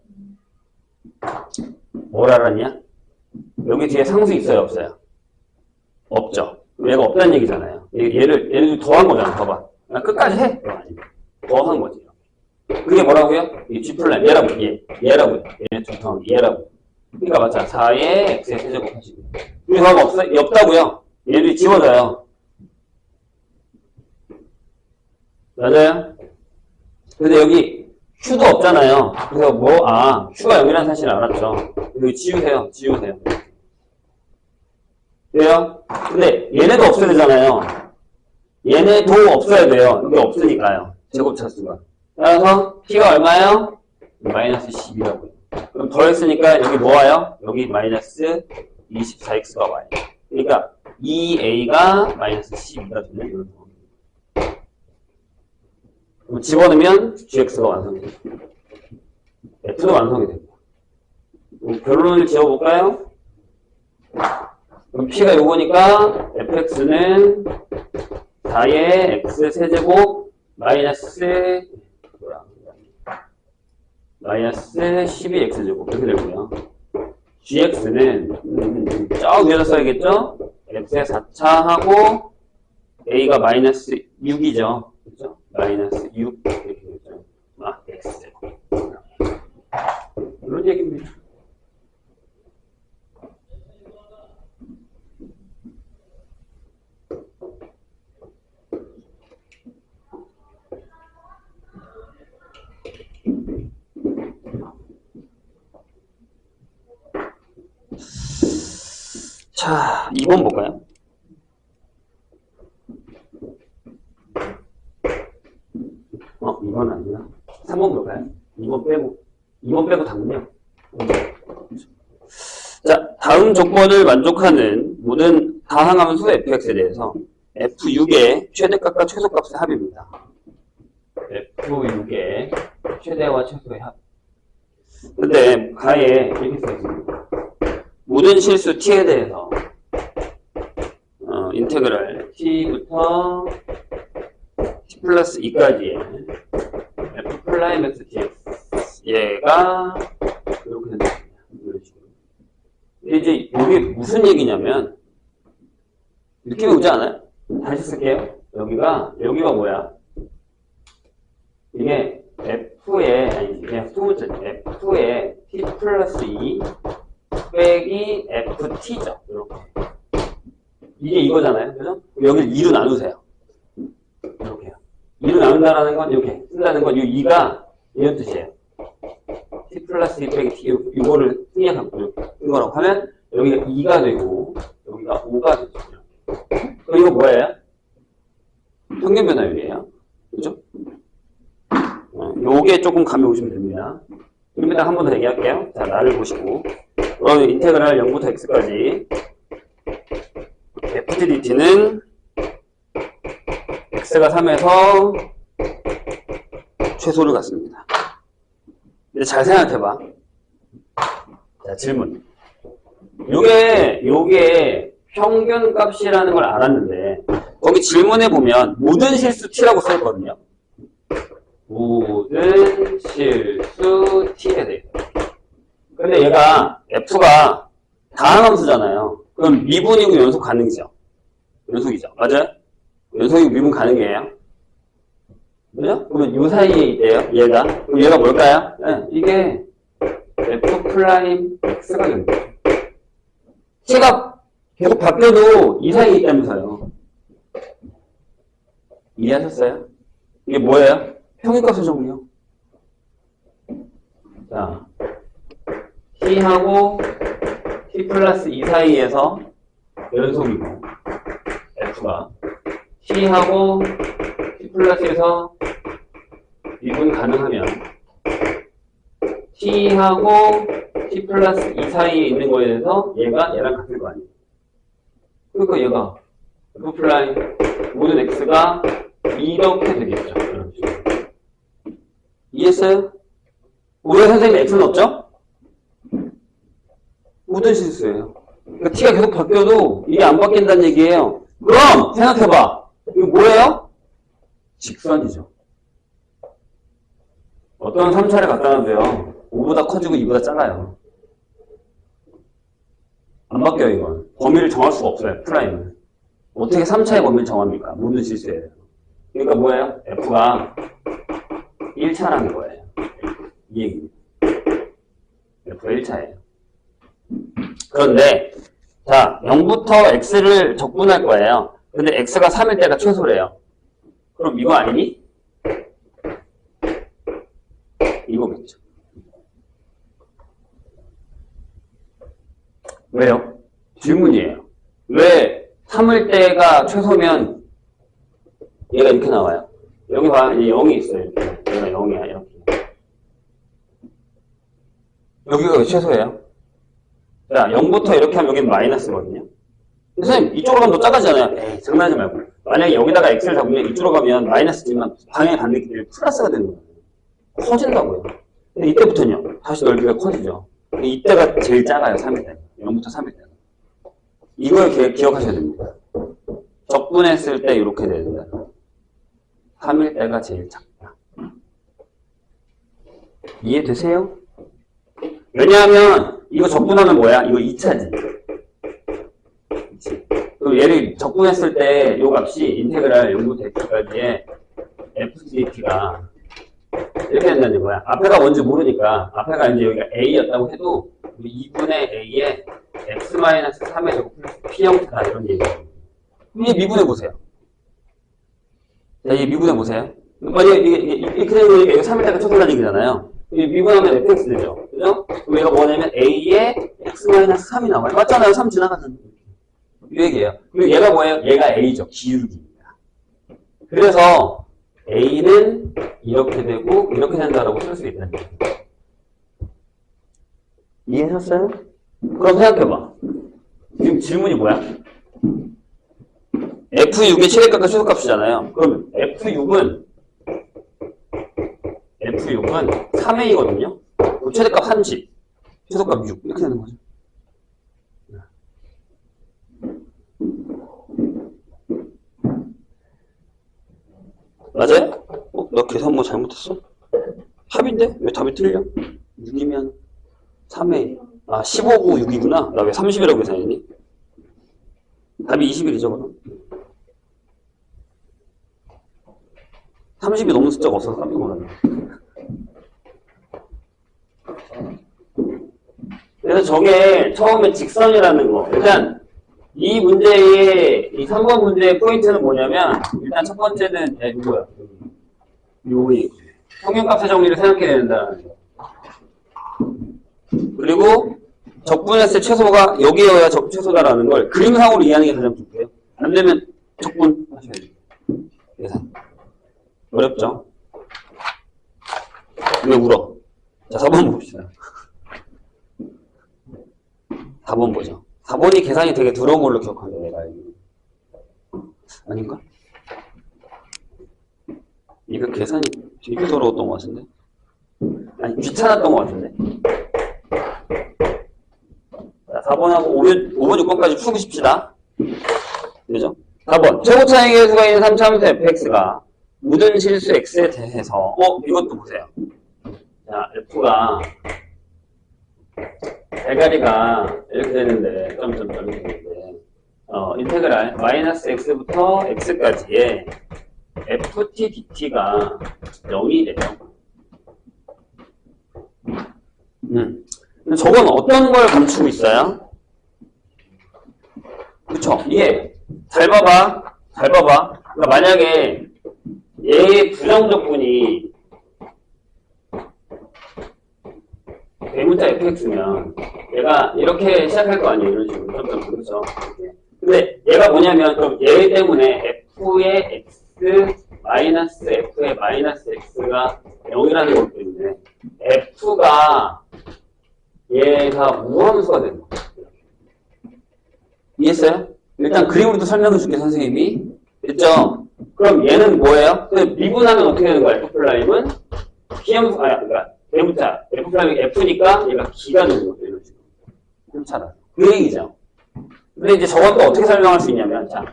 뭘 알았냐? 여기 뒤에 상수 있어요, 없어요? 없죠. 얘가 없다는 얘기잖아요. 얘를 더한 거잖아, 봐봐. 끝까지 해? 더한 거지. 그게 뭐라고요? 이 G 플라임, 얘라고, 얘라고요. 얘 더하기 얘라고. 그러니까 맞잖아. 4의 x의 세제곱 하시고. 우리 더하면 없다고요. 얘들이 지워져요. 맞아요? 근데 여기 q도 없잖아요. 그래서 q가 0이라는 사실을 알았죠. 여기 지우세요. 돼요? 근데 얘네도 없어야 되잖아요. 얘네도 없어야 돼요. 이게 없으니까요. 제곱 차수가. 따라서 P가 얼마예요? 마이너스 12라고요. 그럼 더했으니까 여기 뭐 와요? 여기 마이너스 24x가 와요. 그러니까 2a가 마이너스 12가 되는 이런 상황입니다. 그럼 집어넣으면 gx가 완성이 됩니다. f도 완성이 됩니다. 결론을 지어볼까요? 그럼 p가 요거니까 fx는 4의 x 세제곱 마이너스 12x제곱 이렇게 되고요. gx는 저 위에다 써야겠죠? x의 4차하고 a가 마이너스 6이죠. 그렇죠? 마이너스 6 이렇게 되죠. x제곱 이런 얘기입니다. 자, 2번 볼까요? 이건 아니야. 3번 볼까요? 2번 빼고 답은요. 자, 다음 조건을 만족하는 모든 다항함수 fx에 대해서 f6의 최대값과 최소값의 합입니다. f6의 최대와 최소의 합. 근데 가에 이렇게 써있습니다. 모든 실수 t에 대해서 인테그랄 t부터 t 플러스 2까지의 f 프라임 x dx 얘가 이렇게 된다. 이런 식으로. 이제 이게 무슨 얘기냐면 느낌이 오지 않아요? 다시 쓸게요. 여기가 뭐야? 이게 f의 아니 그냥 소문자 f의 t 플러스 2 빼기 ft죠. 이렇게. 이게 이거잖아요. 그죠? 여기를 2로 나누세요. 이렇게요. 2로 나눈다라는 건 이렇게 쓴다는 건 이 2가 이런 뜻이에요. t 플러스 2 빼기 t 이거를 생략하고 쓴 거라고 하면 여기가 2가 되고 여기가 5가 되죠. 그럼 이거 뭐예요? 평균 변화율이에요. 그죠? 요게 조금 감이 오시면 됩니다. 그럼 일단 한 번 더 얘기할게요. 자, 나를 보시고. 그럼 인테그랄 0부터 x까지 f dt는 x가 3에서 최소를 갖습니다. 이제 잘 생각해봐. 자, 질문. 요게 평균값이라는 걸 알았는데 거기 질문에 보면 모든 실수 t라고 써있거든요. 모든 실수 t에 대해서. 근데 얘가 f가 다항함수잖아요. 그럼 미분이고 연속 가능이죠. 연속이죠. 맞아요? 연속이고 미분 가능이에요. 그죠? 그러면 요 사이에 있대요. 얘가. 그럼 얘가 뭘까요? 네, 이게 f 프라임 x가 되는 거죠. t가 계속 바뀌어도 이 사이에 있다면서요. 이해하셨어요? 이게 뭐예요? 평균값 정리요. 자, t하고 t 플러스 2 사이에서 연속이고 f가 t하고 t 플러스에서 미분 가능하면 t하고 t 플러스 2 사이에 있는 거에 대해서 얘가 얘랑 같을 거 아니에요. 그러니까 얘가 f 프라임 모든 x가 이렇게 되겠죠. 이해했어요? 우리 선생님 x는 없죠? 모든 실수예요. 그러니까 t가 계속 바뀌어도 이게 안 바뀐다는 얘기예요. 그럼 생각해봐. 이거 뭐예요? 직선이죠. 어떤 3차를 갖다 놔도요. 5보다 커지고 2보다 작아요. 안 바뀌어요, 이건. 범위를 정할 수가 없어요, 프라임은. 어떻게 3차의 범위를 정합니까? 모든 실수에 대해서. 그러니까 뭐예요? f가 1차라는 거예요. 이 얘기입니다. f가 1차예요. 그런데 자 0부터 x를 적분할 거예요. 근데 x가 3일 때가 최소래요. 그럼 이거 아니니? 이거겠죠. 왜요? 질문이에요. 왜 3일 때가 최소면 얘가 이렇게 나와요? 여기 봐, 0이 있어요. 이렇게. 여기가 0이야, 이렇게. 여기가 왜 최소예요? 자, 0부터 이렇게 하면 여기는 마이너스거든요. 선생님, 이쪽으로 가면 더 작아지잖아요. 에이, 장난하지 말고. 만약에 여기다가 x를 잡으면 이쪽으로 가면 마이너스지만 방향이 반대끼리 플러스가 되는 거예요. 커진다고요. 근데 이때부터는요, 다시 넓이가 커지죠. 이때가 제일 작아요, 3일 때. 0부터 3일 때. 이걸 기억하셔야 됩니다. 적분했을 때 이렇게 되는다. 3일 때가 제일 작다. 이해되세요? 왜냐하면 이거 적분하면 뭐야? 이거 2차지. 그럼 얘를 적분했을 때 이 값이 인테그랄 0부터 x까지의 fdt가 이렇게 된다는 거야. 앞에가 뭔지 모르니까 앞에가 이제 여기가 a였다고 해도 2분의 a에 x-3의 제곱 플러스 p 형태다 이런 얘기예요. 이게 미분해 보세요. 자, 이게 미분해 보세요. 만약에 이렇게 되는 거니까 이거 3일 때가 초절한 얘기잖아요. 미분하면 fx 되죠. 그죠? 그럼 얘가 뭐냐면 a에 x-3이 나와요. 맞잖아요. 3 지나가는 이 얘기예요. 그리고 얘가 뭐예요? 얘가 a죠. 기울기입니다. 그래서 a는 이렇게 되고 이렇게 된다라고 쓸 수 있다는 거예요. 이해하셨어요? 그럼 생각해봐. 지금 질문이 뭐야? F6의 최대값과 최소값이잖아요. 그럼 F6은 3A거든요. 그럼 최대값 30, 최소값 6 이렇게 되는 거죠. 맞아요? 너 계산 뭐 잘못했어? 합인데? 왜 답이 틀려? 6이면 3A. 아, 15구 6이구나. 나 왜 30이라고 계산했니? 답이 21이죠, 그럼. 30이 넘는 숫자가 없어서 깜짝 놀랐네. 그래서 저게 처음에 직선이라는 거. 일단, 이 문제의, 이 3번 문제의 포인트는 뭐냐면, 일단 첫 번째는, 이거야. 요의 평균값의 정리를 생각해야 된다는 거. 그리고, 적분했을 최소가 여기여야 최소다라는 걸 그림상으로 이해하는 게 가장 좋고요. 안 되면 적분 하셔야 돼요. 계산. 어렵죠? 왜 울어? 자, 4번 봅시다. 4번 보죠. 4번이 계산이 되게 더러운 걸로 기억하는데, 내가 알기로. 아닌가? 이거 계산이 되게 더러웠던 것 같은데? 아니, 귀찮았던 것 같은데? 자, 4번하고 5번, 6번까지 풀고 싶시다. 그죠? 4번. 최고 차이의 수가 있는 3차함수 fx가 모든 실수 x에 대해서, 이것도 보세요. 자, f가, 대가리가 이렇게 되는데, 점점점 이렇게 되는데, 인테그랄, 마이너스 x부터 x까지의 ft dt가 0이 돼요. 저건 어떤 걸 감추고 있어요? 그쵸? 이게, 잘 봐봐. 그러니까 만약에 얘의 부정적분이 대문자 fx면 얘가 이렇게 시작할 거 아니에요? 이런 식으로. 점점, 그렇죠? 근데 얘가 뭐냐면, 그럼 얘 때문에 f의 x 마이너스 f의 마이너스 x가 0이라는 거기 때문에 f가 얘가 무함수가 되는 거예요. 이해했어요? 일단 그림으로도 설명해 줄게, 선생님이. 됐죠? 그럼 얘는 뭐예요? 미분하면 어떻게 되는 거야? F'은 P함수, 그러니까 대문자 F'이 F니까 얘가 기가 되는 거예요. 이런 식으로. 괜찮아. 그 얘기죠. 근데 이제 저건 또 어떻게 설명할 수 있냐면, 자,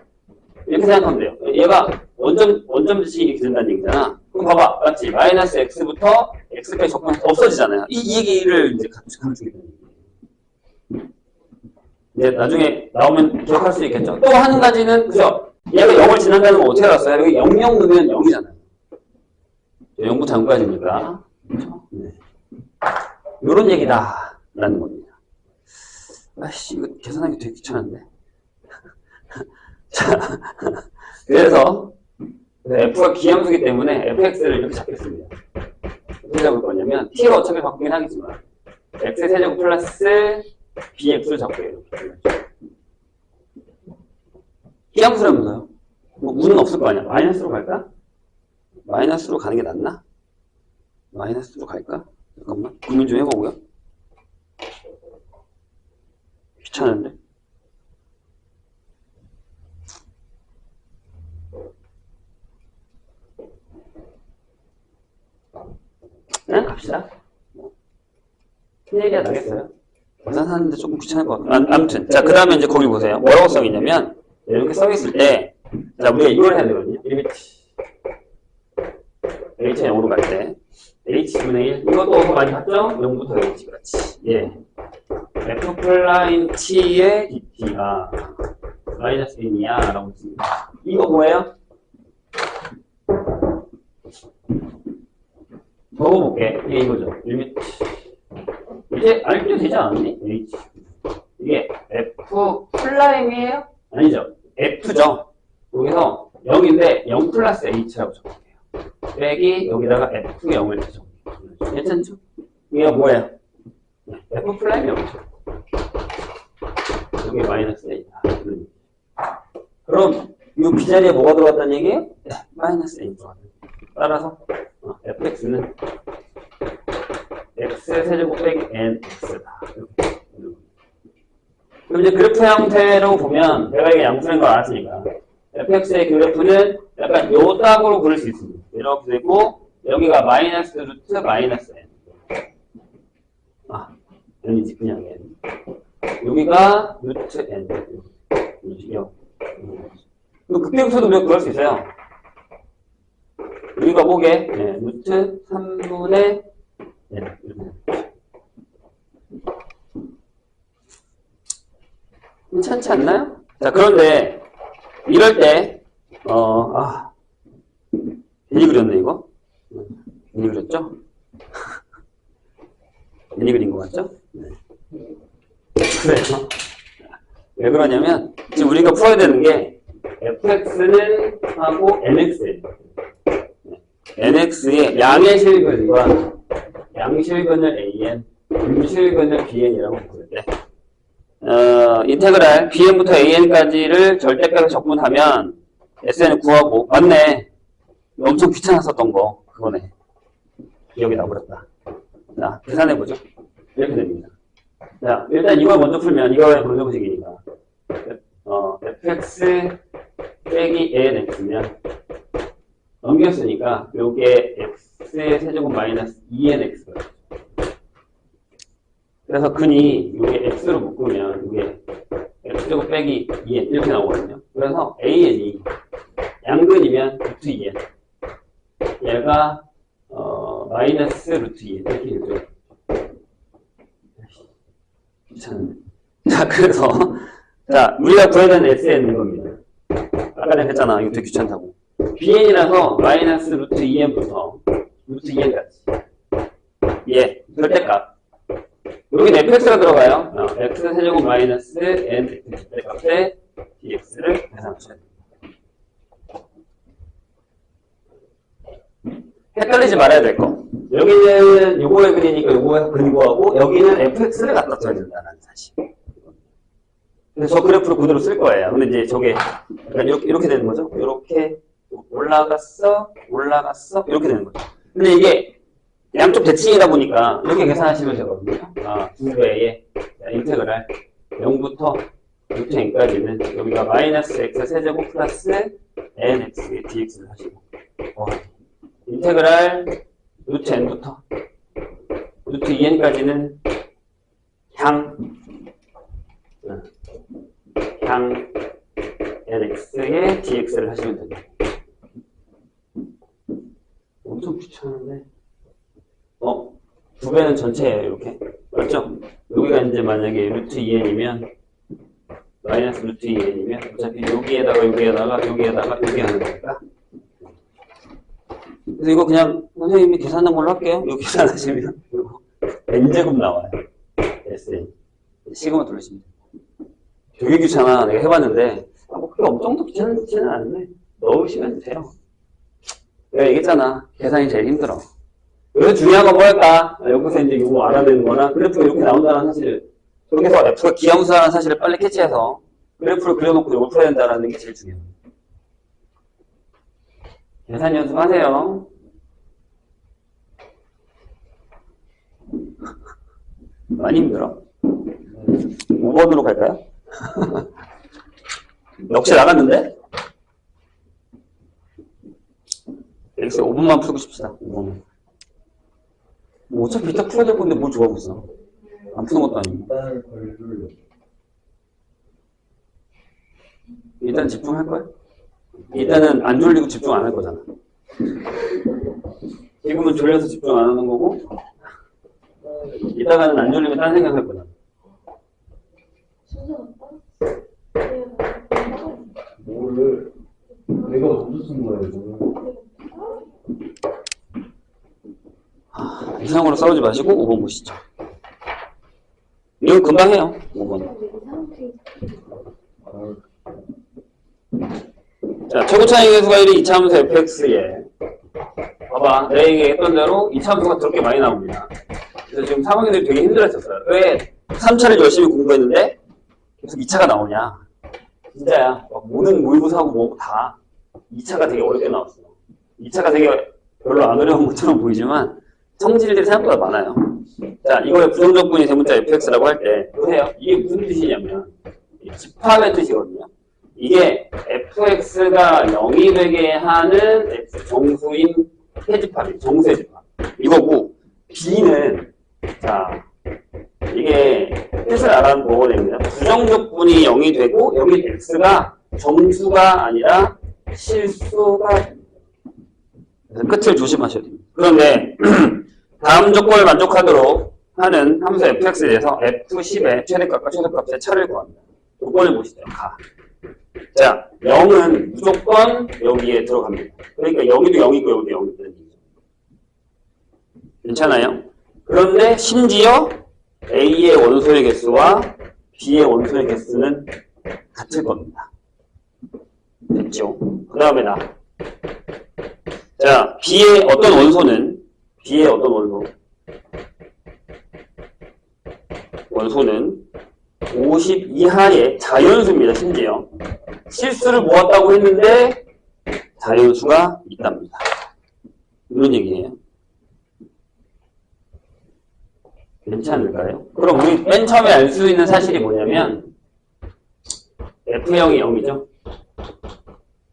이렇게 생각하면 돼요. 얘가 원점 지식이 이렇게 된다는 얘기잖아. 그럼 봐봐. 맞지? 마이너스 x부터 x까지 적분해서 없어지잖아요. 이 얘기를 이제 감추게 되는 거예요. 이제 나중에 나오면 기억할 수 있겠죠. 또 한 가지는, 그죠? 얘가 0을 지난다는 건 어떻게 알았어요? 여기 0, 0 넣으면 0이잖아요. 0부터 0까지니까. 그렇죠? 네. 요런 얘기다. 라는 겁니다. 아이씨, 이거 계산하기 되게 귀찮은데. 자, 그래서 f가 기함수기 때문에 fx를 이렇게 잡겠습니다. 어떻게 잡을 거냐면 t가 어차피 바꾸긴 하겠지만 x 세제곱 플러스 bx를 잡고요. 기함수라면서요? 뭐 문은 없을 거 아니야. 마이너스로 갈까? 마이너스로 가는 게 낫나? 마이너스로 갈까? 잠깐만. 고민 좀 해보고요. 귀찮은데? 그냥 갑시다. 큰 얘기가 나겠어요? 계산하는데 조금 귀찮은 것 같아요. 아무튼. 자, 그 다음에 이제 거기 보세요. 뭐라고 써있냐면, 이렇게 써있을 때, 자, 우리가 이걸 해야 되거든요. H가 0으로 갈 때. H분의 1. 이것도 많이 봤죠? 0부터 H. 그렇지. 예. F 플라임 T의 DT가 마이너스 1이야. 라고 했습니다. 이거 뭐예요? 적어볼게. 이게 이거죠. 리미트. 이제 알게 되지 않았니? H. 이게 F 플라임이에요? 아니죠. F죠. 여기서 0인데 0 플러스 H라고 적을게요. 빼기 여기다가 F 0을 적을게요. 괜찮죠? 이게 뭐예요? F 플라임 0이죠. 여기 마이너스 A다. 그럼 이 B자리에 뭐가 들어갔다는 얘기예요? 마이너스 A 들어갔다. 따라서 fx는 x세제곱 빼기 nx다. 그럼 이제 그래프 형태로 보면 내가 이게 양수인 걸 알았으니까 fx의 그래프는 약간 요 딱으로 그릴 수 있습니다. 이렇게 되고 여기가 마이너스 루트 마이너스 n. n이지 그냥 n. 여기가 루트 n. 이거 극대극소도 우리가 그럴 수 있어요. 여기가 뭐게? 네, 루트 3분의 n. 괜찮지 않나요? 자, 그런데 이럴 때 괜히 그렸네 이거. 괜히 그렸죠? 괜히 그린 거 같죠? 네. 그래요. 왜 그러냐면 지금 우리가 풀어야 되는 게 fx는 하고 nx예요. nx의 양의 실근과 양실근을 an, 음실근을 bn이라고 부르는데 인테그랄 bn부터 an까지를 절대값에 적분하면 sn을 구하고 맞네. 엄청 귀찮았었던 거 그거네. 기억이 나버렸다. 자, 계산해보죠. 이렇게 됩니다. 자, 일단 이걸 먼저 풀면 이거의 방정식이니까 fx 빼기 anx면 넘겼으니까 요게 x의 세제곱 마이너스 2nx가 그래서 근이 요게 x로 묶으면 요게 x제곱 빼기 2n 이렇게 나오거든요. 그래서 an이 양근이면 루트 2n 얘가 마이너스 루트 2n 이렇게 되죠. 귀찮은데. 자, 그래서 자, 우리가 구해야 되는 SN인 겁니다. 아까 내가 했잖아. 이거 되게 귀찮다고. BN이라서 마이너스 루트 2N부터 루트 2N까지. 예, 절대값. 여기 fx가 들어가요. x 세제곱 마이너스 n 절대값에 dx를 계산하셔야 됩니다. 헷갈리지 말아야 될 거. 여기는 요거에 그리니까 요거에 근거하고 여기는 fx를 갖다 써야 된다는 사실. 그래서 저 그래프를 그대로 쓸 거예요. 근데 이제 저게 약간 이렇게 되는 거죠. 이렇게 올라갔어, 이렇게 되는 거죠. 근데 이게 양쪽 대칭이다 보니까 이렇게 계산하시면 되거든요. 2배의 인테그랄 0부터 루트 n까지는 여기가 마이너스 x 세제곱 플러스 nx의 dx를 하시고 인테그랄 루트 n부터 루트 2n까지는 향 nx의 dx를 하시면 됩니다. 엄청 귀찮은데 2배는 전체예요. 이렇게 맞죠? 여기가 이제 만약에 루트 2n이면 마이너스 루트 2n이면 어차피 여기에다가 여기 하는 거니까. 그래서 이거 그냥 선생님이 계산한 걸로 할게요. 이거 계산하시면 n제곱 나와요. SN 시그마 돌리시면 돼요. 되게 귀찮아. 내가 해봤는데 뭐 그게 엄청 귀찮지는 않은데 넣으시면 돼요. 내가 얘기했잖아. 계산이 제일 힘들어. 여기서 중요한 건 뭘까? 여기서 이제 이거 알아내는 거나 그래프가 이렇게 나온다는 사실을 저기서 F가 기하무사라는 사실을 빨리 캐치해서 그래프를 그려놓고 이걸 풀어야 된다는 게 제일 중요해요. 계산 연습하세요. 많이 힘들어? 5번으로 갈까요? 역시 나갔는데? X 5분만 풀고 싶시다. 5분. 뭐 어차피 이따 풀어야 될 건데 뭘 좋아하고 있어. 안 푸는 것도 아니고. 일단 집중할 거야. 일단은 안 졸리고 집중 안 할 거잖아. 지금은 졸려서 집중 안 하는 거고, 이따가는 안 졸리면 딴 생각할 거잖아. 뭐를 내가 먼저 쓴 거야 이거. 이상한 걸로 싸우지 마시고 5번 보시죠. 이건 금방 해요. 5번. 자, 최고차이 계수가 1이 2차함수 fx에 봐봐, 내가 얘기했던 대로 2차함수가 그렇게 많이 나옵니다. 그래서 지금 3학년들이 되게 힘들었었어요. 왜 3차를 열심히 공부했는데 계속 2차가 나오냐. 진짜야. 막 모든 모의고사하고 뭐 다 2차가 되게 어렵게 나왔어. 2차가 되게 별로 안 어려운 것처럼 보이지만 성질들이 생각보다 많아요. 자, 이거의 부정적분이 대문자 fx라고 할 때 보세요. 이게 무슨 뜻이냐면 집합의 뜻이거든요. 이게 fx가 0이 되게 하는 x 정수인 해집합이 정수의 집합 이거고, b는 자 이게 뜻을 알아보고 됩니다. 부정적분이 0이 되고 여기 x가 정수가 아니라 실수가 됩니다. 그래서 끝을 조심하셔야 됩니다. 그런데 다음 조건을 만족하도록 하는 함수 fx에 대해서 f10의 최대값과 최소값의 차를 구합니다. 조건을 보시죠. 자, 0은 무조건 여기에 들어갑니다. 그러니까 여기도 0이고 여기도 0이거든요. 괜찮아요? 그런데 심지어 A의 원소의 개수와 B의 원소의 개수는 같을 겁니다. 됐죠? 그 다음에 자, B의 어떤 원소는 원소는 50 이하의 자연수입니다. 심지어 실수를 모았다고 했는데 자연수가 있답니다. 이런 얘기예요. 괜찮을까요? 그럼 우리 맨 처음에 알 수 있는 사실이 뭐냐면 F0이 0이죠.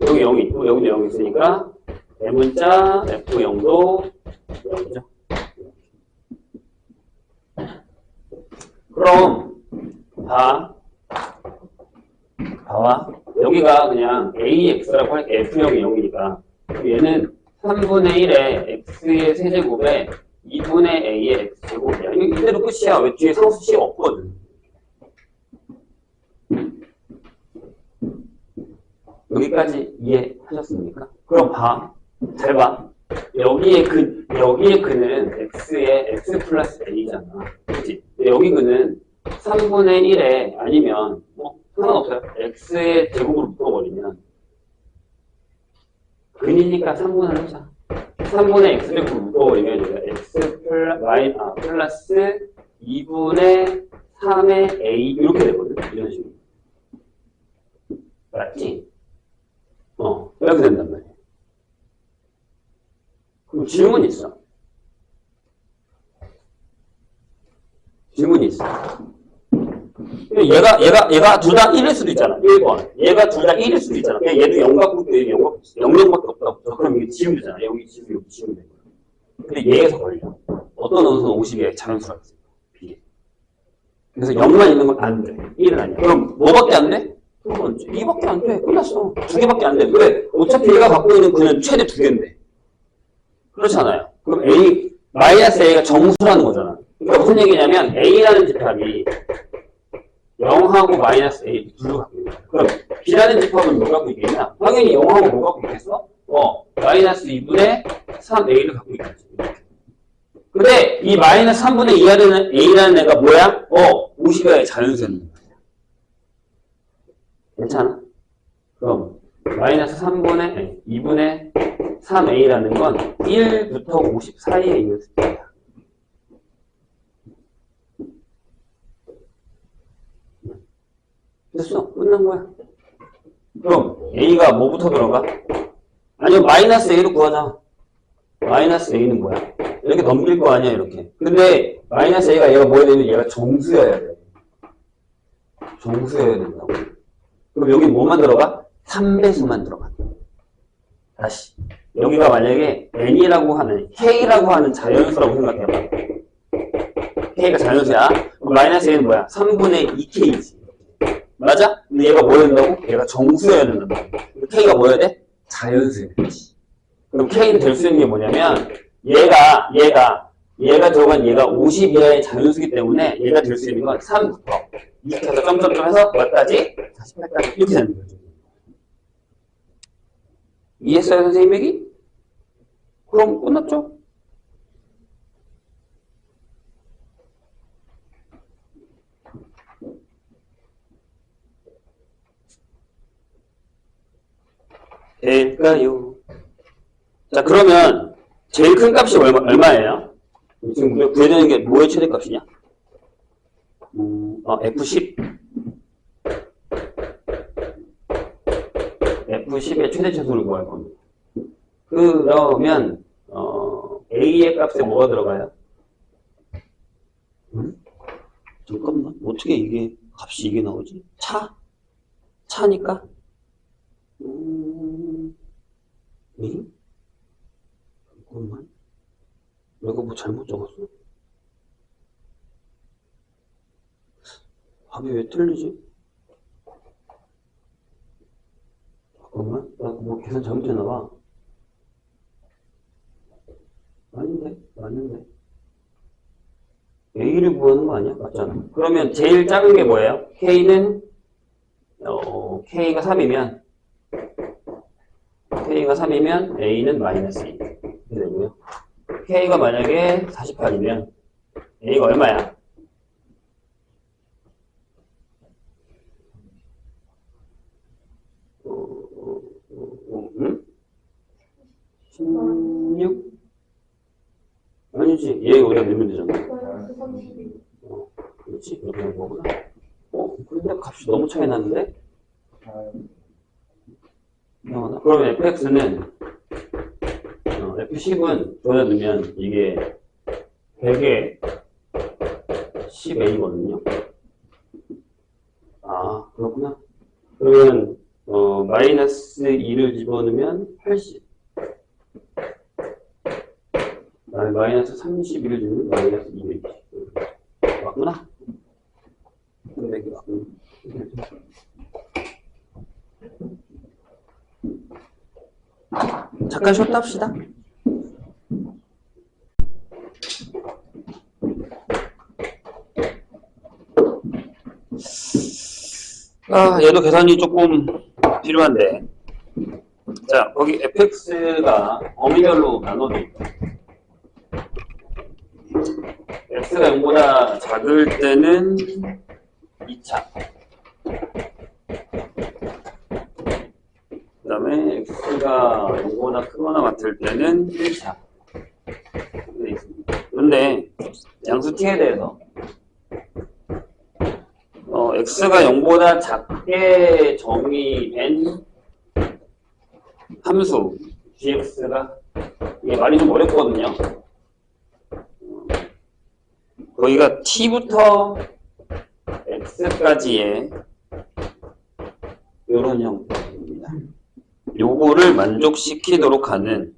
여기 0이 있고 여기도 0이 있으니까 대문자 F0도 0이죠. 그럼 봐봐. 여기가 그냥 AX라고 할게. F0이 0이니까 얘는 3분의 1의 X의 세제곱에 2분의 A의 X제곱이야. 이대로 끝이야. 왜 뒤에 상수 C가 없거든. 여기까지 이해하셨습니까? 그럼 잘 봐. 여기에 그는 X의 X 플러스 A잖아. 그치? 여기 그는 3분의 1에 아니면 뭐 상관없어요. X의 제곱으로 묶어버리면 근이니까 3분을 하자. 3분의 X제곱으로 묶어버리면 여기가 X 플러스 2분의 3의 A 이렇게 되거든. 이런 식으로. 맞지? 이렇게 된단 말이야. 그럼 질문이 있어. 얘가 둘 다 1일 수도 있잖아. 1번. 얘가 둘 다 1일 수도 있잖아. 그냥 얘도 0 갖고 있고 얘도 0 갖고 있어. 0밖에 없다고. 그럼 이게 지우면 되잖아. 여기 지우면 여기 지우면 되는 거야. 근데 얘에서 걸려. 어떤 원소는 50에 자연수가 있어. 비례. 그래서 0만 있는 건 안 돼. 1은 아니야. 그럼 뭐밖에 안 돼? 2밖에 안 돼. 끝났어. 2개밖에 안 돼. 왜? 어차피 얘가 갖고 있는 그는 최대 2개인데. 그렇잖아요. 그럼 마이너스 A가 정수라는 거잖아. 그러니까 무슨 얘기냐면 A라는 집합이 0하고 마이너스 A 둘로 갖고 있는 거야. 그럼 B라는 집합은 뭐 갖고 있겠냐? 당연히 0하고 뭐 갖고 있겠어? 마이너스 2분의 3A를 갖고 있겠지. 근데 이 마이너스 3분의 2라는 A라는 애가 뭐야? 50의 자연수였는 거야. 괜찮아? 그럼 마이너스 2분의 3A라는 건 1부터 50 사이에 있는 숫자야. 됐어. 끝난 거야. 그럼 A가 뭐부터 들어가? 아니면 마이너스 A로 구하자. 마이너스 A는 뭐야? 이렇게 넘길 거 아니야, 이렇게. 근데 마이너스 a가 얘가 뭐야 되면 얘가 정수여야 돼. 정수여야 된다고. 그럼 여기 뭐만 들어가? 3배수만 들어가. 다시. 여기가 만약에 n이라고 하는, k라고 하는 자연수라고 생각해봐. k가 자연수야. 그럼 마이너스 a는 뭐야? 3분의 2k지. 맞아? 근데 얘가 뭐여야 된다고? 얘가 정수여야 된다고. k가 뭐여야 돼? 자연수여야 돼. 그럼 k는 될 수 있는 게 뭐냐면, 얘가 들어간 얘가 50 이하의 자연수기 때문에 얘가 될 수 있는 건 3부터 이렇게 해서 점점점 해서 몇까지? 48까지 이렇게 되는 거죠. 이해했어요, 선생님 얘기? 그럼 끝났죠? 될까요? 자, 그러면 제일 큰 값이 얼마예요? 지금 우리가 구해야 되는 게 뭐의 최대값이냐? F10. F10의 최대 차수를 구할 겁니다. 그러면, A의 값에 뭐가 들어가요? 잠깐만. 어떻게 이게, 값이 이게 나오지? 차니까? 잠깐만. 내가 뭐 잘못 적었어? 답이 왜 틀리지? 잠깐만. 나 뭐 계산 잘못했나봐. 맞는데. A를 구하는 거 아니야? 맞잖아. 그러면 제일 작은 게 뭐예요? K는, K가 3이면, A는 마이너스 2. 이렇게 되고요. K가 만약에 48이면 A가 얼마야? 응? 16? 아니지. 얘 우리가 넣으면 되잖아. 그렇지. 이렇게 하는 거구나. 근데 값이 너무 차이 나는데? 그러면 fx는 F10은 저기다 넣으면 이게 100에 10a거든요. 아, 그렇구나. 그러면 마이너스 2를 집어넣으면 80. 마이너스 31을 집으면 마이너스 200. 맞구나? 근데 이게 맞구나. 잠깐 쉬었다 합시다. 얘도 계산이 조금 필요한데. 자, 거기 fx가 범위별로 나눠져 있다. x가 0보다 작을 때는 2차. 그 다음에 x가 0보다 크거나 같을 때는 1차. 그런데 양수 t에 대해서 x가 0보다 작게 정의된 함수 gx가 이게 말이 좀 어렵거든요. 거기가 t부터 x까지의 이런 형태입니다. 요거를 만족시키도록 하는,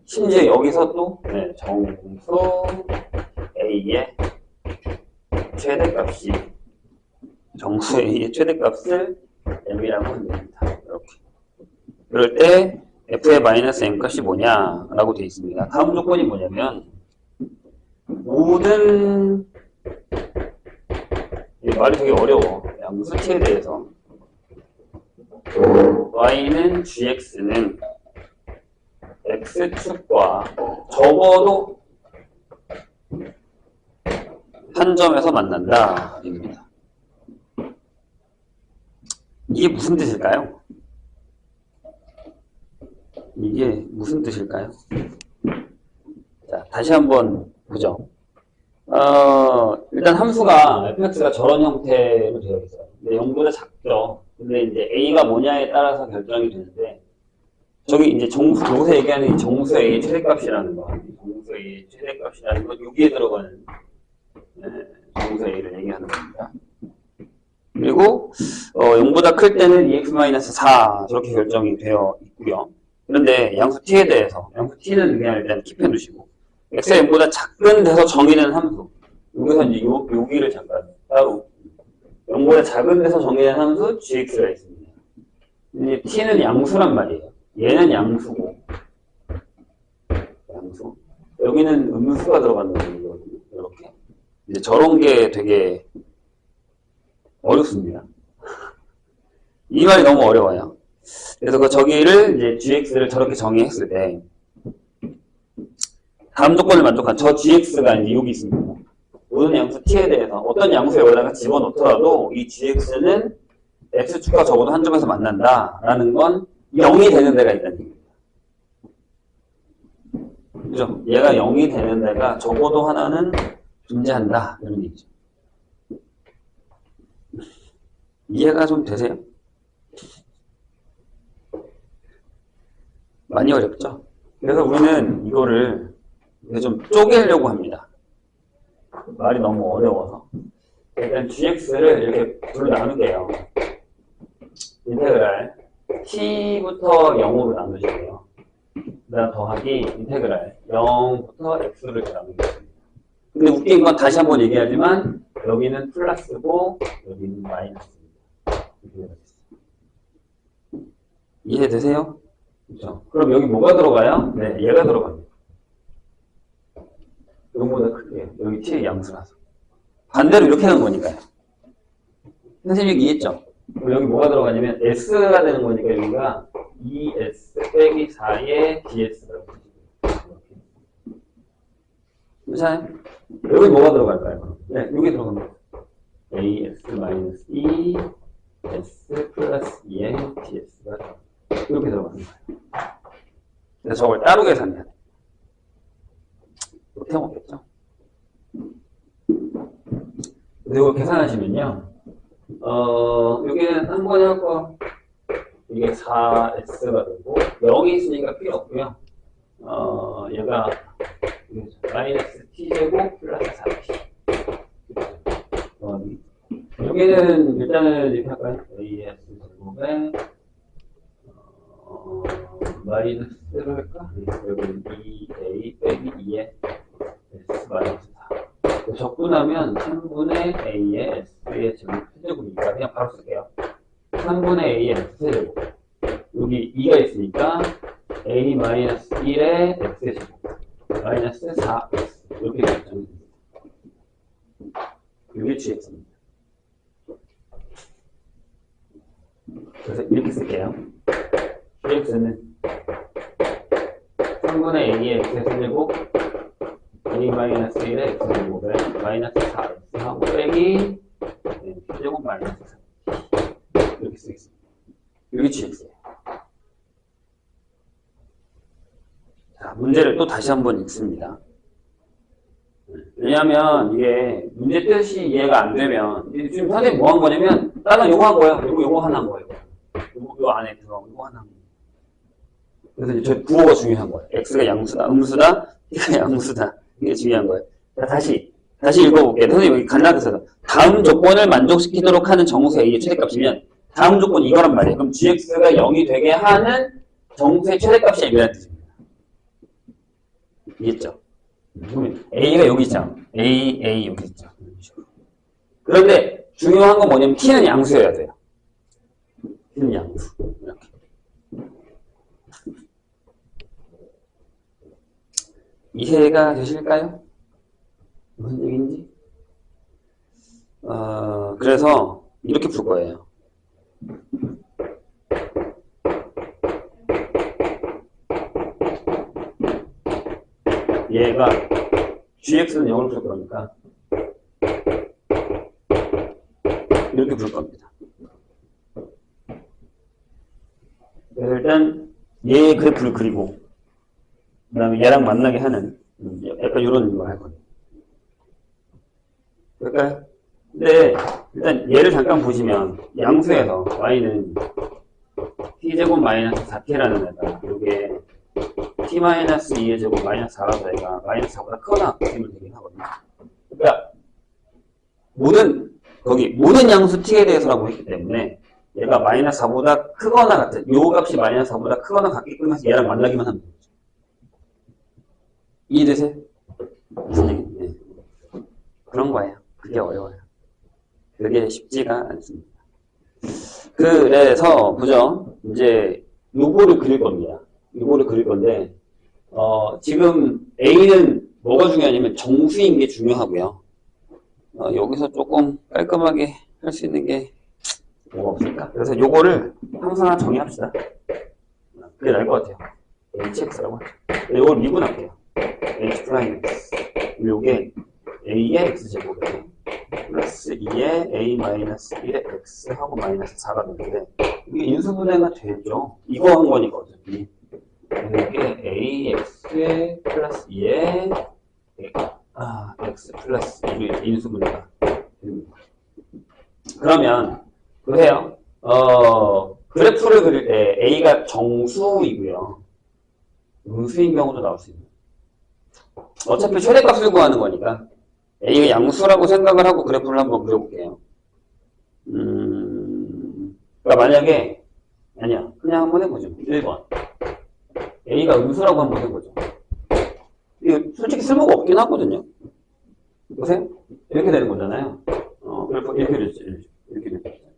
심지어 여기서 또 정수 a의 최대값이, 정수 a의 최대값을 m이라고 하면 됩니다. 이렇게. 그럴 때 f의 마이너스 m 값이 뭐냐라고 되어 있습니다. 다음 조건이 뭐냐면, 모든, 말이 되게 어려워. 양수 t에 대해서. y는 gx는 x축과 적어도 한 점에서 만난다. 입니다. 이게 무슨 뜻일까요? 자, 다시 한번 보죠. 일단 함수가 fx가 저런 형태로 되어 있어요. 근데 0보다 작죠. 근데 이제 a가 뭐냐에 따라서 결정이 되는데, 저기 이제 여기서 얘기하는 정수 A의 최대값이라는 거. 정수 A의 최대값이라는 건 여기에 들어가는 정수 A를 얘기하는 겁니다. 그리고 0보다 클 때는 2x-4 저렇게 결정이 되어 있고요. 그런데 양수 t에 대해서 양수 t는 그냥 일단 킵해 두시고 x가 0보다 작은 데서 정의되는 함수. 여기서 이제 여기를 잠깐 따로 0보다 작은 데서 정의되는 함수 gx가 있습니다. 이제 t는 양수란 말이에요. 얘는 양수고 양수. 여기는 음수가 들어가는 거거든요. 이렇게. 이제 저런 게 되게 어렵습니다. 이 말이 너무 어려워요. 그래서 저기를 이제 gx를 저렇게 정의했을 때 다음 조건을 만족한 저 gx가 이제 여기 있습니다. 모든 양수 t에 대해서 어떤 양수에 여기다가 집어넣더라도 이 gx는 x축과 적어도 한 점에서 만난다라는 건 0이 되는 데가 있다는 얘기입니다. 그죠? 얘가 0이 되는 데가 적어도 하나는 존재한다 이런 얘기죠. 이해가 좀 되세요? 많이 어렵죠? 그래서 우리는 이거를 좀 쪼개려고 합니다. 말이 너무 어려워서. 일단 gx를 이렇게 둘로 나눌게요. 인테그랄 t부터 0으로 나누시고요. 그 다음 더하기 인테그랄 0부터 x를 나누겠습니다. 근데 웃긴 건 다시 한번 얘기하지만 여기는 플러스고 여기는 마이너스입니다. 이해되세요? 그렇죠? 그럼 여기 뭐가 들어가요? 네, 얘가 들어갑니다. 요거보다 크게 여기 t의 양수라서 반대로 이렇게 하는 거니까요. 선생님이 이해했죠? 그럼 여기 뭐가 들어가냐면 s가 되는 거니까 여기가 2s 빼기 4의 ds가 들어가요. 괜찮아요? 여기 뭐가 들어갈까요? 네, 여기 들어갑니다. as-2 s 플러스 2의 ds가 이렇게 들어가는 거예요. 그래서 저걸 따로 계산해야 돼요. 못해 먹겠죠? 그리고 계산하시면요. 여기는 한 번에 하고 이게 4s가 되고 0이 있으니까 필요 없고요. 얘가 마이너스 t제곱 플러스 4t. 여기는 일단은 이렇게 할까요? as 제곱에 마이너스를 할까? 여기는 2a 빼기 2의 s 마이너스 4. 적고 나면 3분의 a의 s의 세제곱이니까 그냥 바로 쓸게요. 3분의 a의 s제곱. 여기 2가 있으니까 a 마이너스 1의 x의 제곱. 마이너스 4x. 이렇게 결정됩니다. 이게 gx입니다. 그래서 이렇게 쓸게요. gx는 3분의 a의 x의 세제곱 a-1의 x제곱에 마이너스 4x하고 빼기 x제곱 마이너스 4 이렇게 쓰겠습니다. 이게 gx예요. 자, 문제를 또 다시 한번 읽습니다. 왜냐하면 이게 문제 뜻이 이해가 안 되면 지금 선생님 뭐 한 거냐면 나는 요거 한 거예요. 요거 하나 한 거예요. 요 안에 들어가고 요거 하나 한 거예요. 그래서 이제 저 부호가 중요한 거예요. x가 양수다, 음수다, t가 양수다. 이게 중요한 거예요. 자, 다시 읽어볼게요. 선생님 여기 간략해서 다음 조건을 만족시키도록 하는 정수의 a의 최대값이면 다음 조건이 이거란 말이에요. 그럼 gx가 0이 되게 하는 정수의 최대값이 이라는 뜻입니다. 이해했죠? 그러면 a가 여기 있죠. a 여기 있죠. 그런데 중요한 건 뭐냐면 t는 양수여야 돼요. t는 양수. 이렇게. 이해가 되실까요? 무슨 얘기인지? 그래서 이렇게 풀 거예요. 얘가 gx는 0을 풀 거니까 이렇게 풀 겁니다. 그래서 일단 얘 그래프를 그리고 그 다음에 얘랑 만나게 하는 약간 이런 거 할 거예요. 그럴까요? 근데 일단 얘를 잠깐 보시면 양수에서 y는 t t제곱 마이너스 4t라는 애가 요게 t 마이너스 2의 제곱 마이너스 4라서 애가 마이너스 4보다 크거나 같으면 되긴 하거든요. 그러니까 모든 양수 t에 대해서라고 했기 때문에 얘가 마이너스 4보다 크거나 같은 요 값이 마이너스 4보다 크거나 같게끔 해서 얘랑 만나기만 하면 되죠. 이해되세요? 무슨 얘기인지. 네. 그런 거예요. 그게 어려워요. 그게 쉽지가 않습니다. 그래서 보죠. 이제 요거를 그릴 겁니다. 요거를 그릴 건데 지금 A는 뭐가 중요하냐면 정수인 게 중요하고요. 여기서 조금 깔끔하게 할 수 있는 게 뭐가 없을까? 그래서 요거를 항상 하나 정의합시다. 그게 나을 것 같아요. HX라고 하죠. 요걸 미분할게요. H 프라임 X. 요게 A의 X제곱에 플러스 2의 A 마이너스 1의 X하고 마이너스 4가 되는데 이게 인수분해가 되죠. 이거 한 거니까 어차피. 이게 AX의 플러스 2의 X 플러스 1의 인수분해가 됩니다. 그러면 보세요. 그래프를 그릴 때 A가 정수이고요. 음수인 경우도 나올 수 있는. 어차피 최대값을 구하는 거니까 A가 양수라고 생각을 하고 그래프를 한번 그려볼게요. 그러니까 만약에 아니야 그냥 한번 해보죠. 1번 A가 음수라고 한번 해보죠. 이거 솔직히 쓸모가 없긴 하거든요. 보세요. 이렇게 되는 거잖아요. 그래프 이렇게 그려지죠. 이렇게 그려지죠.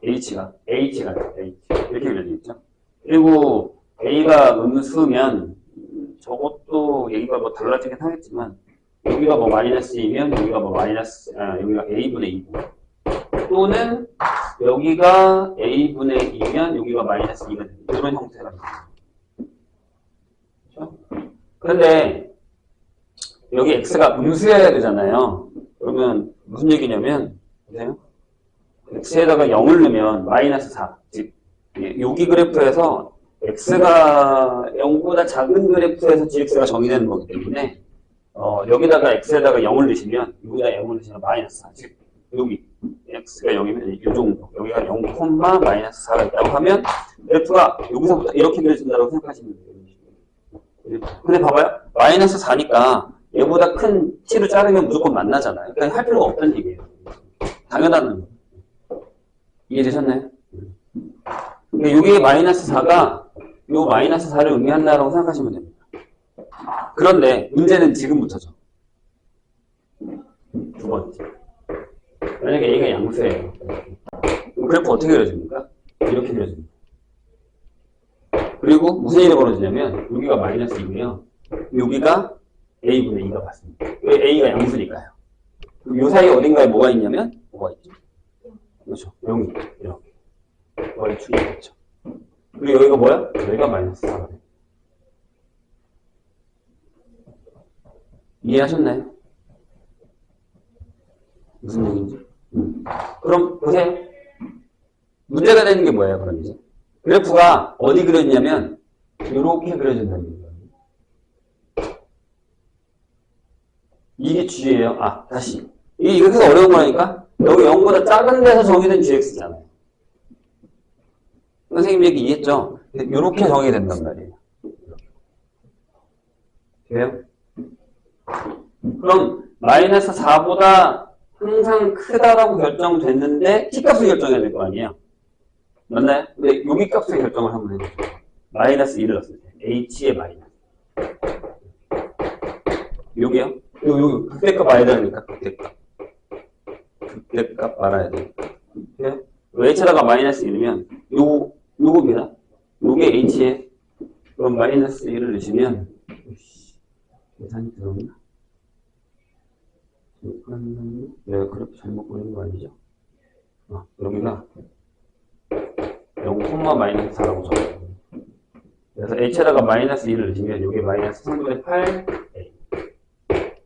H가 H 이렇게 그려지겠죠. 그리고 A가 음수면 저것도 얘기가 뭐 달라지긴 하겠지만 여기가 뭐 마이너스 2면 여기가 뭐 여기가 A분의 2고 또는 여기가 A분의 2면 여기가 마이너스 2가 됩니다. 이런 형태가 됩니다. 그렇죠? 그런데 여기 X가 음수여야 되잖아요. 그러면 무슨 얘기냐면 보세요. X에다가 0을 넣으면 마이너스 4 즉 여기 그래프에서 X가 0보다 작은 그래프에서 GX가 정의되는 거기 때문에 여기다가 X에다가 0을 넣으시면 여기다 0을 넣으시면 마이너스 4 즉 여기 X가 0이면 이 정도 여기가 0, 마이너스 4가 있다고 하면 그래프가 여기서부터 이렇게 그려진다고 생각하시면 돼요. 근데 봐봐요. 마이너스 4니까 얘보다 큰 t를 자르면 무조건 만나잖아요. 그러니까 할 필요가 없다는 얘기예요. 당연한 이해되셨나요? 그러니까 여기 마이너스 4가 요 마이너스 4를 의미한다라고 생각하시면 됩니다. 그런데 문제는 지금부터죠. 두 번째. 만약에 A가 양수예요. 그래프 어떻게 그려집니까? 이렇게 그려집니다. 그리고 무슨 일이 벌어지냐면 여기가 마이너스 2고요. 여기가 A분의 2가 맞습니다. 왜 A가 양수니까요. 요 사이에 어딘가에 뭐가 있냐면 뭐가 있죠? 그렇죠. 0이 이렇게. 월축이 있죠. 그리고 여기가 뭐야? 여기가 마이너스 4가 돼. 이해하셨나요? 무슨 얘기인지? 그럼 보세요. 문제가 되는 게 뭐예요, 그럼 이제? 그래프가 어디 그려지냐면 이렇게 그려진다는 얘기예요. 이게 G예요. 다시. 이게 이렇게 어려운 거라니까? 여기 0보다 작은 데서 정의된 GX잖아요. 선생님 얘기 이해했죠? 이렇게 정의된단 말이에요. 돼요? 그럼 마이너스 4보다 항상 크다라고 결정됐는데 t값을 결정해야 될 거 아니에요? 맞나요? 근데 여기 값을 결정을 한번 해보죠. 마이너스 1을 넣었을 때 h의 마이너스 여기요? 요 극대값 알아야 되니까 극대값 알아야 되니까 돼요? h에다가 마이너스 1이면 요겁니다. 요게 h에 그럼 마이너스 1을 넣으시면 계산이 들어오나? 내가 그래프 잘못 그린 거 아니죠? 여기가 0, 마이너스 4라고 적어요. 그래서 h에다가 마이너스 1을 넣으시면 여기 마이너스 3분의 8 a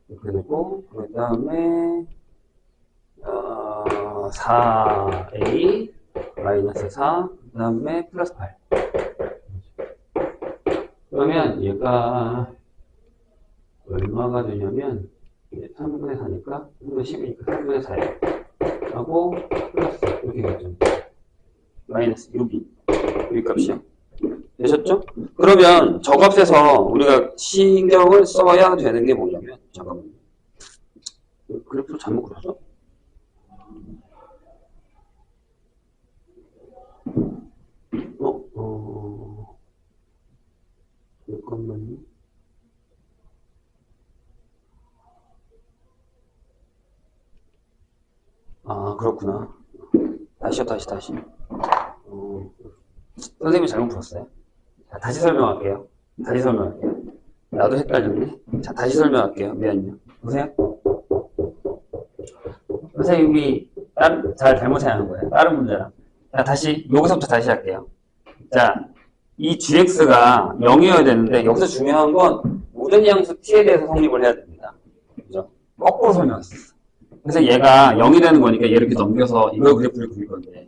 이렇게 되고 그 다음에 4a 마이너스 4 그 다음에 플러스 8 그러면 얘가 얼마가 되냐면 3분의 4니까 3분의 10이니까 3분의 4예요. 하고 플러스 이렇게 되죠. 마이너스 여기 값이요. 되셨죠? 그러면 저 값에서 우리가 신경을 써야 되는 게 뭐냐면, 잠깐만요. 그래프를 잘못 그렸어? 잠깐만요. 아, 그렇구나. 다시. 선생님이 잘못 풀었어요. 자, 다시 설명할게요. 나도 헷갈렸네. 자, 다시 설명할게요. 미안해요. 보세요. 선생님이 잘못 생각한 거예요. 다른 문제랑. 자, 여기서부터 다시 할게요. 자, 이 gx가 0이어야 되는데, 여기서 중요한 건 모든 양수 t에 대해서 성립을 해야 됩니다. 그죠? 거꾸로 설명했었어. 그래서 얘가 0이 되는 거니까 얘를 이렇게 넘겨서 이걸 그래프를 그릴 건데,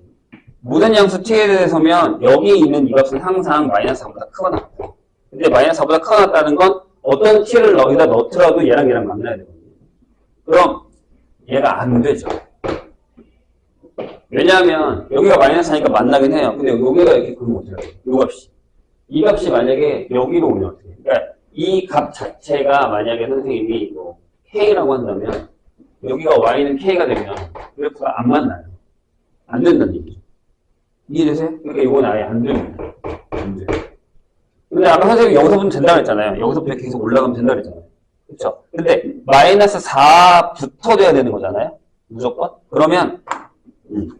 모든 양수 t에 대해서면 여기 있는 이 값은 항상 마이너스 4보다 크거나 같아요. 근데 마이너스 4보다 크거나 같다는 건 어떤 t를 여기다 넣더라도 얘랑 만나야 되거든요. 그럼 얘가 안 되죠. 왜냐하면 여기가 마이너스 하니까 만나긴 해요. 근데 여기가 이렇게 그러면 어떻게 해요? 이 값이 만약에 여기로 오면 어떻게 해요? 그러니까 이 값 자체가 만약에 선생님이 뭐 k라고 한다면 여기가 y는 k가 되면 그래프가 안 만나요. 안 된다는 얘기죠. 이해되세요? 그러니까 이건 아예 안 됩니다. 안 돼요. 근데 아까 선생님이 여기서부터 된다고 했잖아요. 여기서부터 계속 올라가면 된다고 했잖아요. 그쵸? 근데 마이너스 4부터 돼야 되는 거잖아요. 무조건? 그러면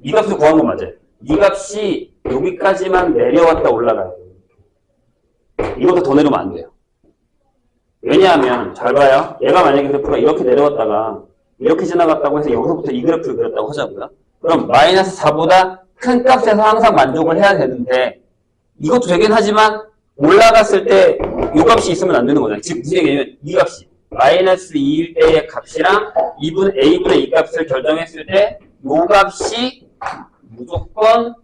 이 값을 구한 건 맞아요. 이 값이 여기까지만 내려왔다 올라가요. 이것도 더 내려오면 안 돼요. 왜냐하면 잘 봐요. 얘가 만약에 그래프가 이렇게 내려왔다가 이렇게 지나갔다고 해서 여기서부터 이 그래프를 그렸다고 하자고요. 그럼 마이너스 4보다 큰 값에서 항상 만족을 해야 되는데, 이것도 되긴 하지만 올라갔을 때 이 값이 있으면 안 되는 거잖아요. 지금 무슨 얘기냐면 이 값이 마이너스 2일 때의 값이랑 a분의 이 값을 결정했을 때 이 값이 무조건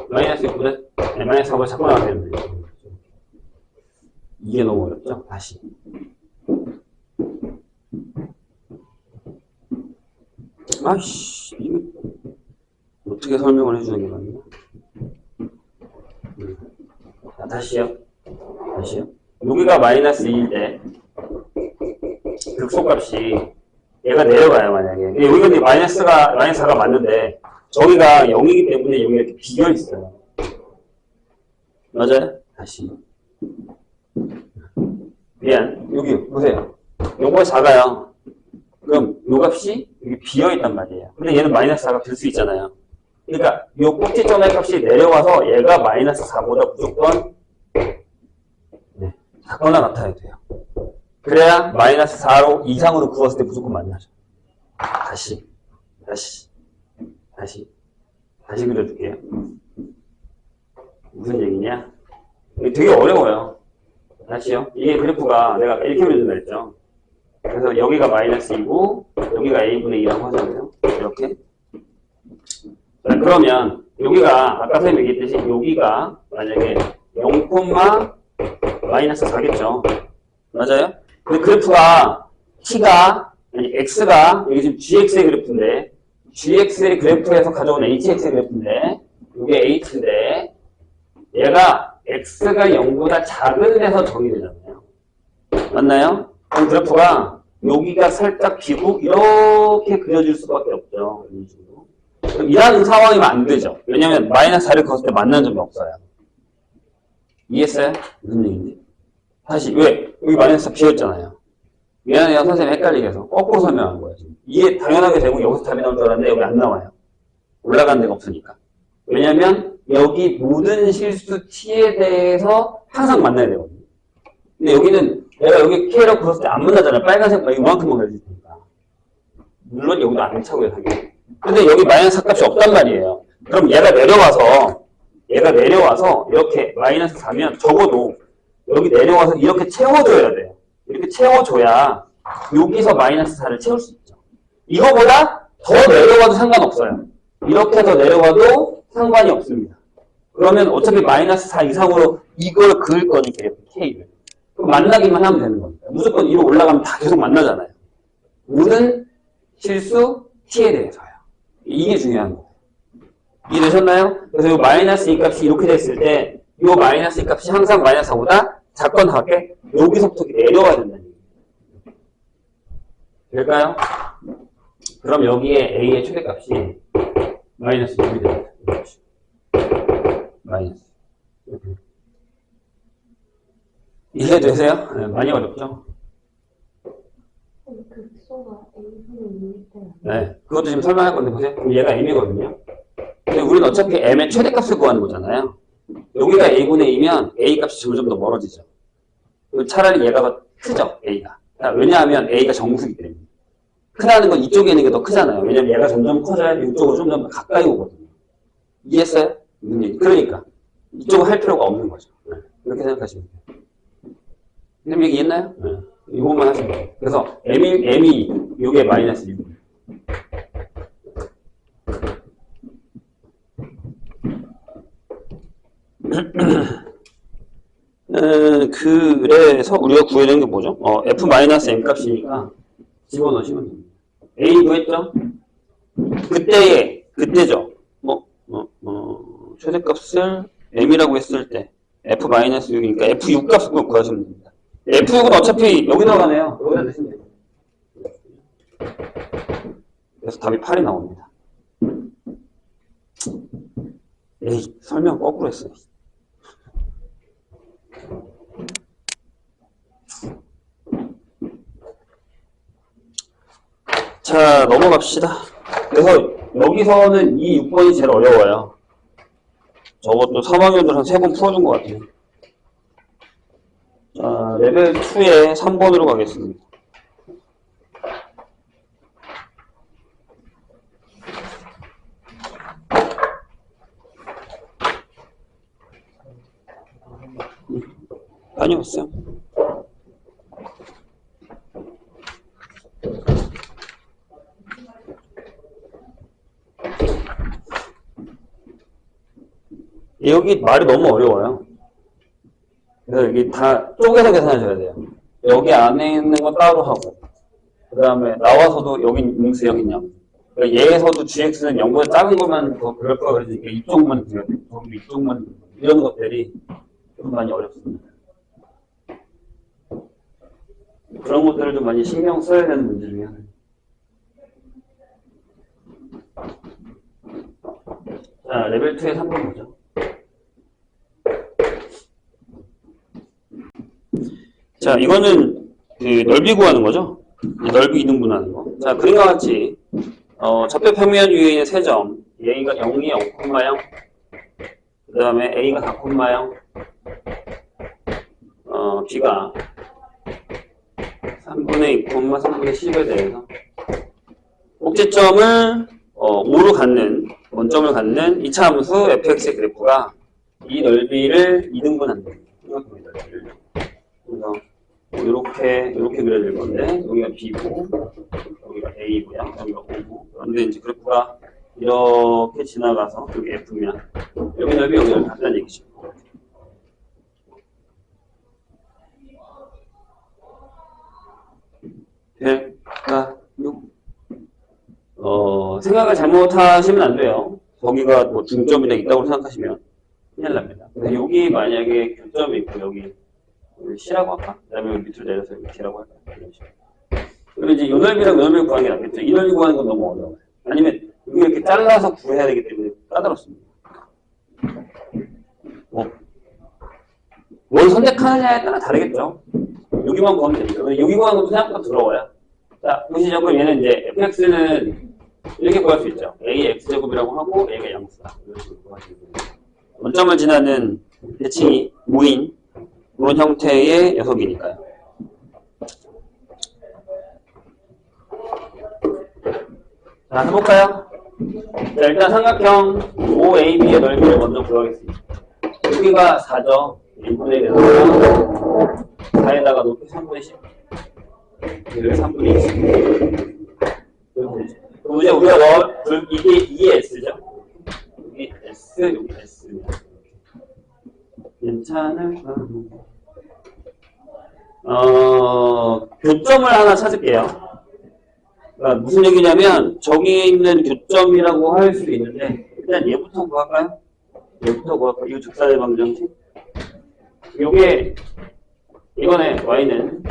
마이너스 6분의 마이너스 4보다 자꾸 나와야 되는데, 이게 너무 어렵죠? 다시. 아이씨, 이거 어떻게 설명을 해주는 게 맞나? 자, 다시요. 여기가 마이너스 2일 때 극소값이 얘가 내려가요, 만약에. 여기가 근데 마이너스 4가 맞는데 저기가 0이기 때문에 여기가 이렇게 비어 있어요. 맞아요? 다시. 미안. 여기 보세요. 요거 작아요. 그럼 요 값이 여기 비어 있단 말이에요. 근데 얘는 마이너스 4가 될 수 있잖아요. 그러니까 요 꼭지점의 값이 내려와서 얘가 마이너스 4보다 무조건 작거나 같아야 돼요. 그래야 마이너스 4로 이상으로 구웠을 때 무조건 만나죠. 다시 그려줄게요. 무슨 얘기냐? 이게 되게 어려워요. 다시요. 이게 그래프가 내가 이렇게 그려준다 했죠. 그래서 여기가 마이너스 2고 여기가 a분의 2라고 하잖아요. 이렇게. 자, 그러면 여기가 아까 선생님이 얘기했듯이 여기가 만약에 0, 마이너스 4겠죠. 맞아요? 근데 그래프가 x가 여기 지금 gx의 그래프인데 gx의 그래프에서 가져온 hx의 그래프인데 이게 h인데 얘가 x가 0보다 작은 데서 정의되잖아요. 맞나요? 그럼 그래프가 여기가 살짝 비고 이렇게 그려질 수밖에 없죠. 이런 식으로. 그럼 이런 상황이면 안 되죠. 왜냐면 마이너스 4를 그었을 때 만난 적이 없어요. 이해했어요? 무슨 얘기인지? 다시 왜? 여기 마이너스 4 비었잖아요. 미안해요. 선생님 헷갈리게 해서 거꾸로 설명한 거예요. 지금. 이해 당연하게 되고 여기서 답이 나올 줄 알았는데 여기 안 나와요. 올라간 데가 없으니까. 왜냐면 여기 모든 실수 t에 대해서 항상 만나야 되거든요. 근데 여기는 내가 여기 k라고 그렸을 때 안 만나잖아요. 빨간색만 이만큼만 그려질 테니까. 물론 여기도 안 차고요, 당연히. 근데 여기 마이너스 4 값이 없단 말이에요. 그럼 얘가 내려와서 이렇게 마이너스 4면 적어도 여기 내려와서 이렇게 채워줘야 돼요. 이렇게 채워줘야 여기서 마이너스 4를 채울 수 있죠. 이거보다 더 내려와도 상관없어요. 이렇게 더 내려와도 상관이 없습니다. 그러면 어차피 마이너스 4 이상으로 이걸 그을 거니까 K를. 그럼 만나기만 하면 되는 겁니다. 무조건 위로 올라가면 다 계속 만나잖아요. 모든 실수 T에 대해서요. 이게 중요한 거예요. 이해되셨나요? 그래서 이 마이너스 2 값이 이렇게 됐을 때, 이 마이너스 2 값이 항상 마이너스 4보다 작건 같게 여기서부터 내려가야 된다는 얘기예요. 될까요? 그럼 여기에 A의 최대값이 마이너스 6이 됩니다. 마이너스. 이해되세요? 네, 많이 어렵죠? 극소가 A분의 2일 때 네, 그것도 지금 설명할 건데 보세요. 그럼 얘가 M이거든요. 근데 우리는 어차피 M의 최대값을 구하는 거잖아요. 여기가 A분의 2면 A 값이 점점 더 멀어지죠. 차라리 얘가 더 크죠, A가. 왜냐하면 A가 정수이기 때문에. 크다는 건 이쪽에 있는 게 더 크잖아요. 왜냐면 얘가 점점 커져야 이쪽으로 좀 더 가까이 오거든요. 이해했어요? 그러니까 이쪽을 할 필요가 없는 거죠. 네. 이렇게 생각하시면 돼요. 선생님 얘기 이해했나요? 네. 이것만 하시면 돼요. 그래서 M이 요게 마이너스 6. 그래서 우리가 구해야 되는 게 뭐죠? F-M 값이니까 집어넣으시면 됩니다. A 구했죠? 그때죠. 최대값을 M이라고 했을 때 F-6이니까 F6 값을 구하시면 됩니다. F6은 어차피 여기 들어가네요. 여기다 넣으시면 돼요. 그래서 답이 8이 나옵니다. 에이, 설명 거꾸로 했어요. 자, 넘어갑시다. 그래서 여기서는 이 6번이 제일 어려워요. 저것도 3학년들 한 3번 풀어준 것 같아요. 자, 레벨 2에 3번으로 가겠습니다. 다녀왔어요. 여기 말이 너무 어려워요. 그래서 여기 다 쪼개서 계산하셔야 돼요. 여기 안에 있는 건 따로 하고, 그 다음에 나와서도 여기 인수 여기 있냐. 그러니까 얘에서도 gx는 0보다 작은 것만 더 그럴 거야. 그러니까 이쪽만 그려야 돼. 이쪽만 이런 것들이 좀 많이 어렵습니다. 그런 것들을 좀 많이 신경 써야 되는 문제 중에 하나예요. 자, 레벨 2의 3번 보죠. 자, 이거는 그 넓이 구하는 거죠. 넓이 이등분하는 거. 자, 그림과 같이 접대 평면 위에 있는 세 점, A가 0이 0,0, 그 다음에 A가 4,0, B가 3분의 2, 3분의 10에 대해서 꼭지점을 5로 갖는, 원점을 갖는 2차 함수 fx의 그래프가 이 넓이를 이등분한다. 그래서 이렇게 그려질 건데, 여기가 B고, 여기가 A고요, 여기가 O고. 그런데 이제 그래프가 이렇게 지나가서 여기 F면, 여기 넓이 여기를 같다는 얘기죠. 될까요? 생각을 잘못하시면 안 돼요. 거기가 뭐 중점이나 있다고 생각하시면 큰일 납니다. 근데 여기 만약에 교점이 있고, 여기 C라고 할까? 그 다음에 밑으로 내려서 여기 D라고 할까? 이런 식으로. 그러면 이제 이 넓이랑 이 넓이를 구하는 게 낫겠죠. 이 넓이 구하는 건 너무 어려워요. 아니면 여기 이렇게 잘라서 구해야 되기 때문에 까다롭습니다. 뭘 선택하느냐에 따라 다르겠죠. 여기만 구하면 되니까. 근데 여기 구하는 것도 생각보다 더러워요. 자, 보시죠. 그럼 얘는 이제 fx는 이렇게 구할 수 있죠. a x제곱이라고 하고 a가 양수다. 이런 식으로 구하시면 됩니다. 원점을 지나는 대칭이 모인 이런 형태의 녀석이니까요. 자, 해볼까요? 자, 일단 삼각형 OAB의 넓이를 먼저 구하겠습니다. 여기가 4죠. 1분의 1에다가 4에다가 높이 3분의 10. 여기 3분의 20. 그럼 이제 우리가 이게 2S죠? 여기 S, 여기 S. 괜찮을까? 교점을 하나 찾을게요. 그러니까 무슨 얘기냐면, 저기 있는 교점이라고 할 수도 있는데, 일단 얘부터 구할까요? 얘부터 구할까요? 이거 적사의 방정식. 요게, 이거네, y는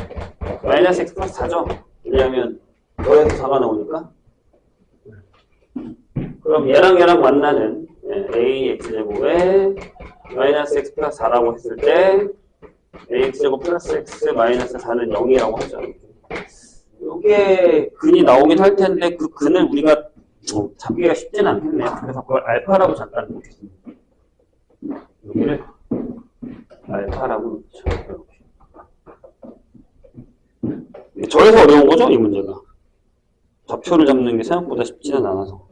마이너스 x 플러스 4죠? 왜냐하면, 더해서 4가 나오니까. 그럼 얘랑 만나는 ax제곱에 마이너스 x 플러스 4라고 했을 때, ax제곱 플러스 x 마이너스 4는 0이라고 하죠. 요게 근이 나오긴 할 텐데, 그 근을 우리가 잡기가 쉽지는 않겠네요. 그래서 그걸 알파라고 잠깐 놓겠습니다. 여기를 알파라고 놓죠. 이렇게. 저래서 어려운 거죠, 이 문제가. 좌표를 잡는 게 생각보다 쉽지는 않아서.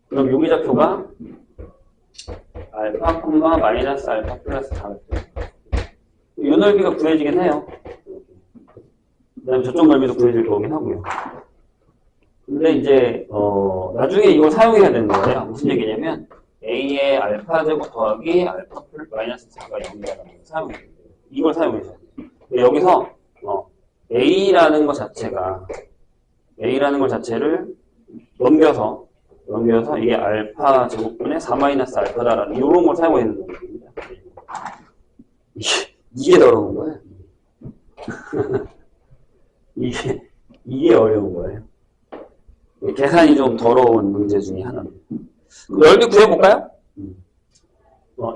그럼 여기 좌표가 알파, 마이너스 알파 플러스 4. 이 넓이가 구해지긴 해요. 그 다음에 저쪽 넓이도 구해질 거긴 하고요. 근데 이제, 나중에 이걸 사용해야 되는 거예요. 무슨 얘기냐면, A의 알파 제곱 더하기 알파 플 마이너스 4가 0이라는 걸 사용해야 돼요. 이걸 사용해야 돼요. 근데 여기서, A라는 것 자체를 넘겨서 이게 알파 제곱분의 4 마이너스 알파다라는 이런 걸 사용해야 되는 겁니다. 이게 더러운 거예요. 이게 어려운 거예요. 계산이 좀 더러운 문제 중에 하나입니다. 넓이 구해볼까요?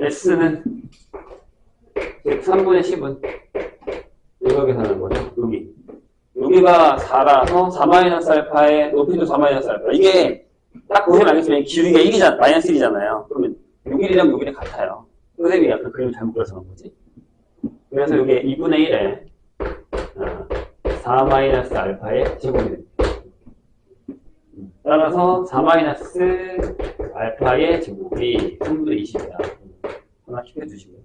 S는 3분의 10은 이거 계산하는 거죠. 여기가 4라서 4-알파의 높이도 4-알파. 이게 딱 보시면 알겠지만 길이가 1이잖아, 마이너스 1이잖아요. 그러면 요 길이랑 요 길이 같아요. 선생님이 약간 그림을 잘못 그려서 그런 거지. 그래서 이게 2분의 1에 4-알파의 제곱이 됩니다. 따라서 4-알파의 제곱이 3분의 20이다. 하나 킵해주시고요.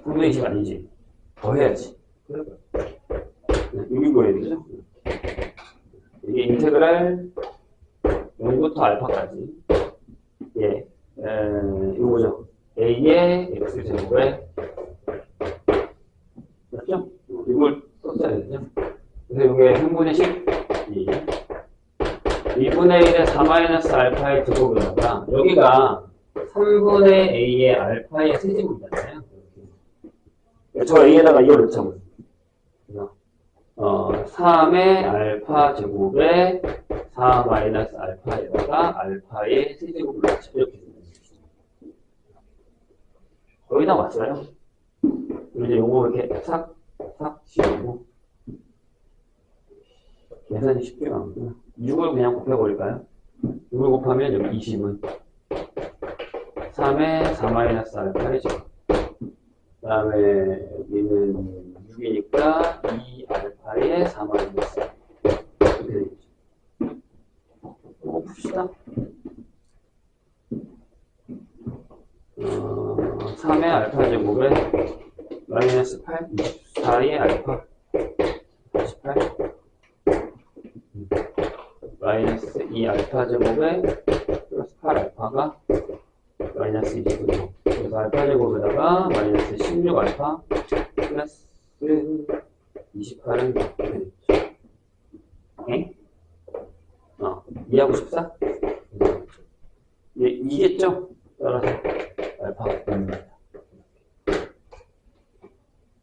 3분의 20 아니지. 더 해야지. 여기 구해야 되죠? 이게 인테그랄 0부터 알파까지. 예. 이거죠. A의 X제곱에. 맞죠? 이걸 썼어야 되죠? 그래서 이게 3분의 10. 2분의 1의 4-알파의 제곱에다가, 여기가 3분의 A의 알파의 세제곱이잖아요. 저 A에다가 이걸 넣자고요. 3의 알파 제곱에 4-알파에다가 알파의 세제곱을 넣자. 이렇게 됩니다. 거의 다 왔어요. 이제 요거 이렇게 싹 씌우고. 계산이 쉽게 나오구나. 6을 그냥 곱해버릴까요? 6을 곱하면 여기 20은 3의 4-알파의 제곱. 그 다음에 여기는 6이니까 2알파의 4 마이너스 이렇게 되겠죠. 이거 풉시다. 3의 알파 제곱에 마이너스 8, 24의 알파 48 마이너스 2알파 제곱에 플러스 8알파가 마이너스 20이죠. 그래서 알파 제곱에다가 마이너스 16알파 플러스 28은 이렇게 되죠. 에? 이해하고 싶다? 이겠죠? 따라서 알파가 됩니다.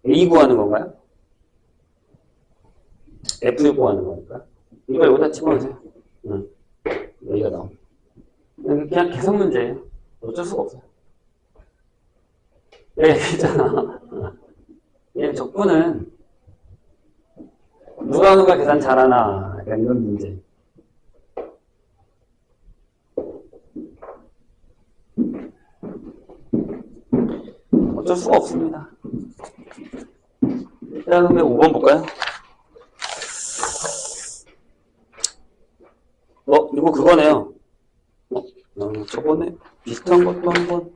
A 구하는 건가요? F 구하는 거니까. 이걸 여기다 집어넣으세요. 여기가 나옵니다. 그냥 계산 문제예요. 어쩔 수가 없어요. 네, 있잖아. 얘 적분은 누가 계산 잘하나 약간 이런 문제. 어쩔 수가 없습니다. 일단 5번 볼까요? 이거 그거네요. 저번에 비슷한 것도 한번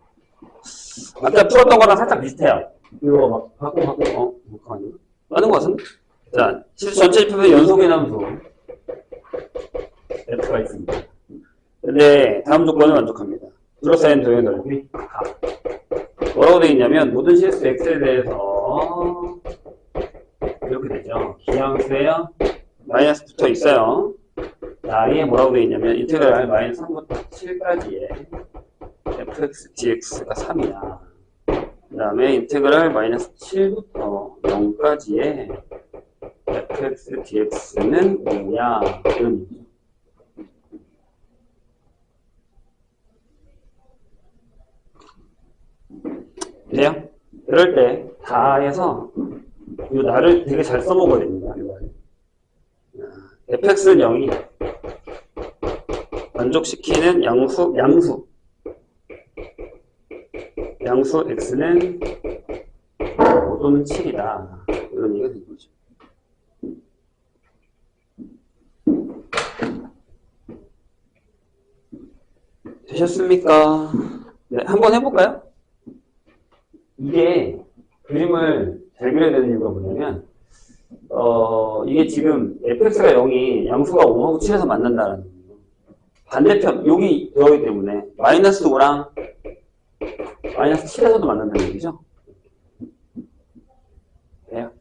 아까 풀었던 거랑 살짝 비슷해요. 이거 막 바꿔 아니야? 맞는 것 같은데? 자, 실수 전체 지표의 연속의 함수 F가 있습니다. 근데 다음 조건을 만족합니다. 둘러싸인 도형의 넓이 각. 뭐라고 되어 있냐면 모든 실수 X에 대해서 이렇게 되죠. 기하수에요 마이너스 붙어 있어요. 아예 뭐라고 되어 있냐면 인테그랄 r 마이너스 3부터 7까지의 fx dx가 3이야. 그 다음에 인테그랄 마이너스 7부터 0까지의 fx dx는 5야. 이런 얘기죠. 그래요? 그럴 때 다 해서 이 나를 되게 잘 써먹어야 됩니다. fx는 0이 만족시키는 양수 x는 5 또는 7이다. 이런 얘기가 되는 거죠. 되셨습니까? 네, 한번 해볼까요? 이게 그림을 잘 그려야 되는 이유가 뭐냐면 이게 지금 fx가 0이 양수가 5하고 7에서 만난다는 거예요. 반대편 여기 들어오기 때문에 마이너스 5랑 마이너스 7에서도 만난다는 얘기죠. 그래요?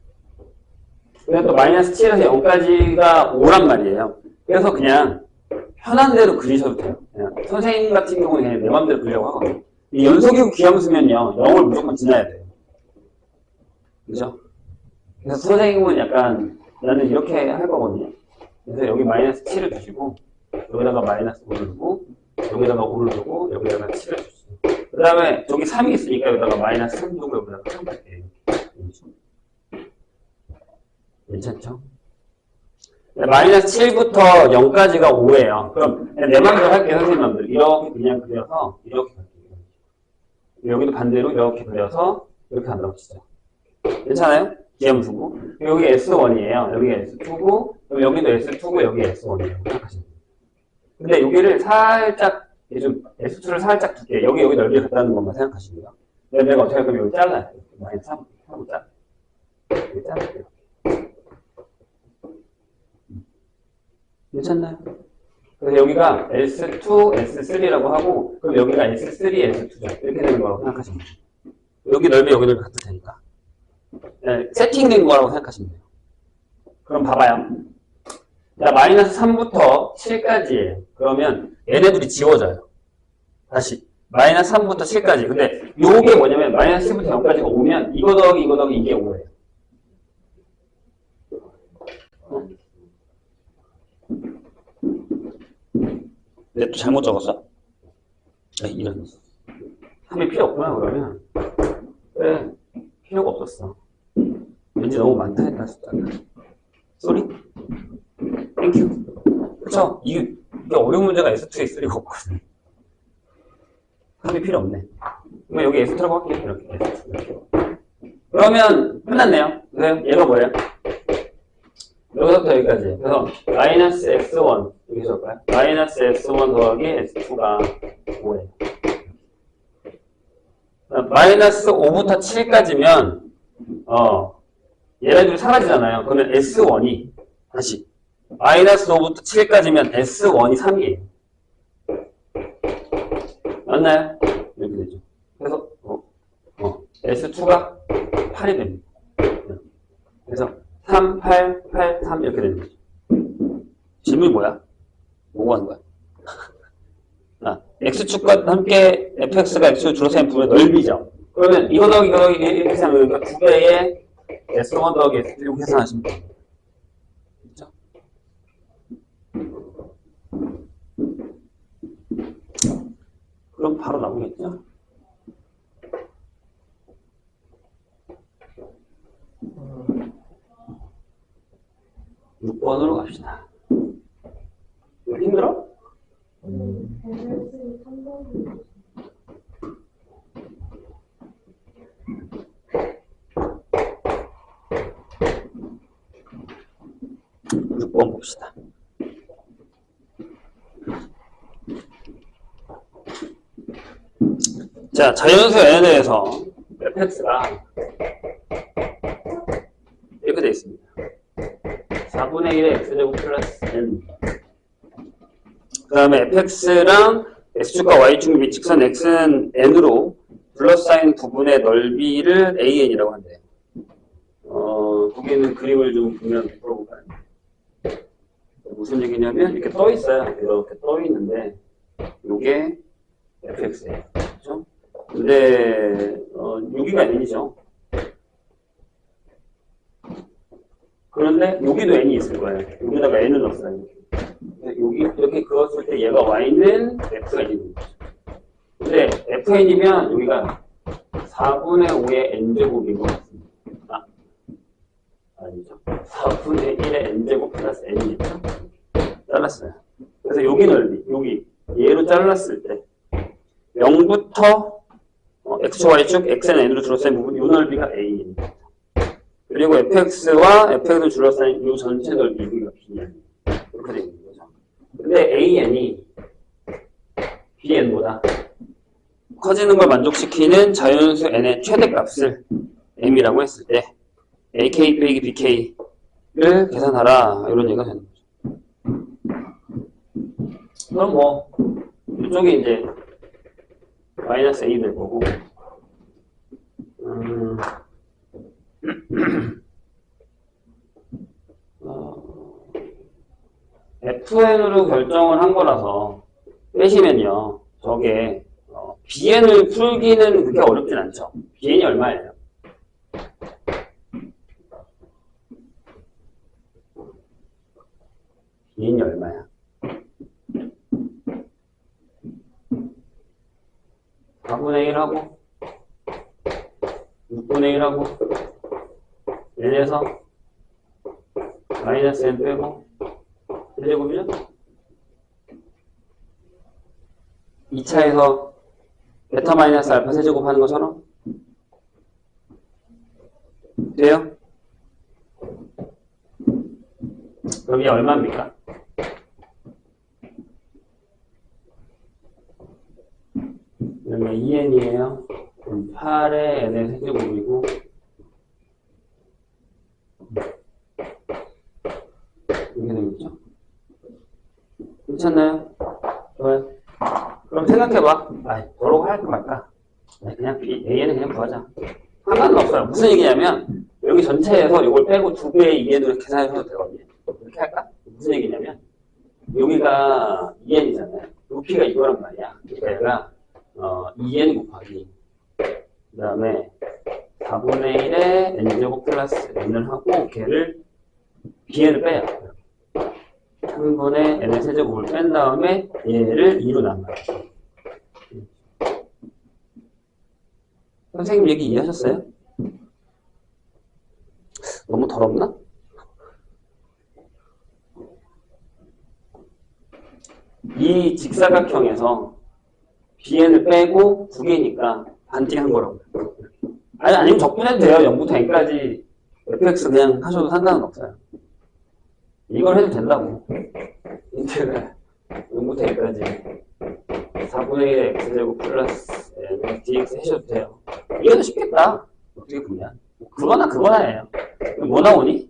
그래서 또 마이너스 7에서 0까지가 5란 말이에요. 그래서 그냥 편한 대로 그리셔도 돼요. 그냥 선생님 같은 경우는 그냥 내 맘대로 그리려고 하거든요. 이 연속이고 귀함수면요 0을 무조건 지나야 돼요. 그죠? 그래서 선생님은 약간 나는 이렇게 할 거거든요. 그래서 여기 마이너스 7을 두시고 여기다가 마이너스 5를 두고 여기다가 5를 두고 여기다가 7을 주시고 그 다음에 저기 3이 있으니까 여기다가 마이너스 3 두고 여기다가 3 줄게요. 괜찮죠? 마이너스 7부터 0까지가 5예요. 그럼 내 맘대로 할게요. 선생님 맘대로. 이렇게 그냥 그려서 이렇게 갈게요. 여기도 반대로 이렇게 그려서 이렇게 한다고 치죠. 괜찮아요? 기함수고 여기 S1이에요. 여기 S2고 여기도 S2고 여기 S1이에요. 생각하시면 돼요. 근데 여기를 살짝 좀 S2를 살짝 두께 여기 넓이 갖다는 것만 생각하시면 돼요. 내가 어떻게 할 거면 여기 잘라요. 마이너스 3하고 잘라. 여기 잘라요. 괜찮나요? 그래서 여기가 S2, S3라고 하고 그럼 여기가 S3, S2죠. 이렇게 되는 거라고 생각하시면 돼요. 여기 넓이 여기 넓이 같을 테니까. 네, 세팅된 거라고 생각하시면 돼요. 그럼 봐봐요. 자, 마이너스 3부터 7까지예요. 그러면 얘네들이 지워져요. 다시 마이너스 3부터 7까지. 근데 요게 뭐냐면 마이너스 7부터 0까지가 오면 이거 더하기 이거 더하기 이게 5예요. 근데 또 잘못 적었어? 이런 3이 필요 없구나. 그러면 그래 필요가 없었어. 왠지 너무 많다 했다 숫자가. 쏘리? 땡큐. 그쵸? 이게 어려운 문제가 S2에 S3가 없거든. 3이 필요 없네. 그럼 여기 S2라고 할게요. 이렇게 S2 이렇게. 그러면 끝났네요. 그래서 얘가 뭐예요? 여기서부터 여기까지. 그래서 마이너스 x1 여기 적을까요? 마이너스 x1 더하기 x2가 5예요. 마이너스 5부터 7까지면 얘네들이 사라지잖아요. 그러면 S1이 다시 마이너스 5부터 7까지면 S1이 3이에요. 맞나요? 이렇게 되죠. 그래서 S2가 8이 됩니다. 그래서 3, 8, 8, 3 이렇게 되는 거죠. 질문이 뭐야? 뭐고 하는 거야? X축과 함께 fx가 x축 줄어서는 부분의 넓이죠. 그러면 이거 더하기 이거 더하기 이렇게 계산하니까 2배의 S1 더하기 S2 이렇게 계산하시면 됩니다. 그렇죠? 그럼 바로 나오겠죠? 음. 6번으로 갑시다. 이거 힘들어? 밸런스 3번이 6번 봅시다. 자, 자연수 n에 대해서 fx가 이렇게 되어 있습니다. 4분의 1의 x제곱 플러스 n. 그 다음에 fx랑 x축과 y축 및 직선 x는 n으로 둘러싸인 부분의 넓이를 an이라고 한대요. 거기는 그림을 좀 보면 물어볼까요? 무슨 무슨 얘기냐면 이렇게 떠 있어요. 이렇게 떠 있는데 요게 fx예요. 그렇죠? 근데 여기가 n이죠. 그런데 여기도 n이 있을 거예요. 여기다가 n을 넣었어요. 여기 이렇게 그었을 때 얘가 y는 f가 있는 거죠. 근데 fn이면 여기가 4분의 5의 n제곱인 것 같습니다. 아니죠. 4분의 1의 n제곱 플러스 n이겠죠. 잘랐어요. 그래서 여기 넓이, 여기 얘로 잘랐을 때 0부터 x, y축, x는 n으로 줄어서 부분 이 넓이가 a입니다. 그리고 fx와 fx를 줄여서 이 전체 넓이 여기가 bn 이렇게 되는 거죠. 근데 an이 bn보다 커지는 걸 만족시키는 자연수 n의 최대값을 m이라고 했을 때 ak 빼기 bk를 계산하라 이런 얘기가 되는 거죠. 그럼 뭐 이쪽에 이제 마이너스 a 될 거고 FN으로 결정을 한 거라서 빼시면요 저게 BN을 풀기는 그렇게 어렵진 않죠. BN이 얼마예요? BN이 얼마야? 4분의 1하고 6분의 1하고 n에서 마이너스 n 빼고 세제곱이죠? 2차에서 베타 마이너스 알파 세제곱 하는 것처럼 돼요? 그럼 이게 얼마입니까? 그러면 2n이에요. 그럼 8의 n의 세제곱이고 이렇게 되겠죠? 괜찮나요? 좋아요. 그럼 생각해봐. 저러고 할까 말까? 그냥 A는 그냥 구하자. 상관은 없어요. 무슨 얘기냐면 여기 전체에서 이걸 빼고 2배의 2n으로 계산해도 되거든요. 이렇게 할까? 무슨 얘기냐면 여기가 2n이잖아요. 높이가 이거란 말이야. 그러니까 얘가 2n 곱하기 그 다음에 4분의 1의 n제곱 플러스 n을 하고 걔를 bn을 빼요. 3분의 n의 세제곱을 뺀 다음에 얘를 2로 나눠요. 선생님 얘기 이해하셨어요? 너무 더럽나? 이 직사각형에서 bn을 빼고 2개니까 반띵한 거라고요. 아니면 적분해도 돼요. 0부터 n까지 fx 그냥 하셔도 상관은 없어요. 이걸 해도 된다고. 인테그랄 0부터 n까지 4분의 1의 x제곱 플러스 n dx 하셔도 돼요. 이게 더 쉽겠다. 어떻게 보면. 그거나예요. 뭐 나오니?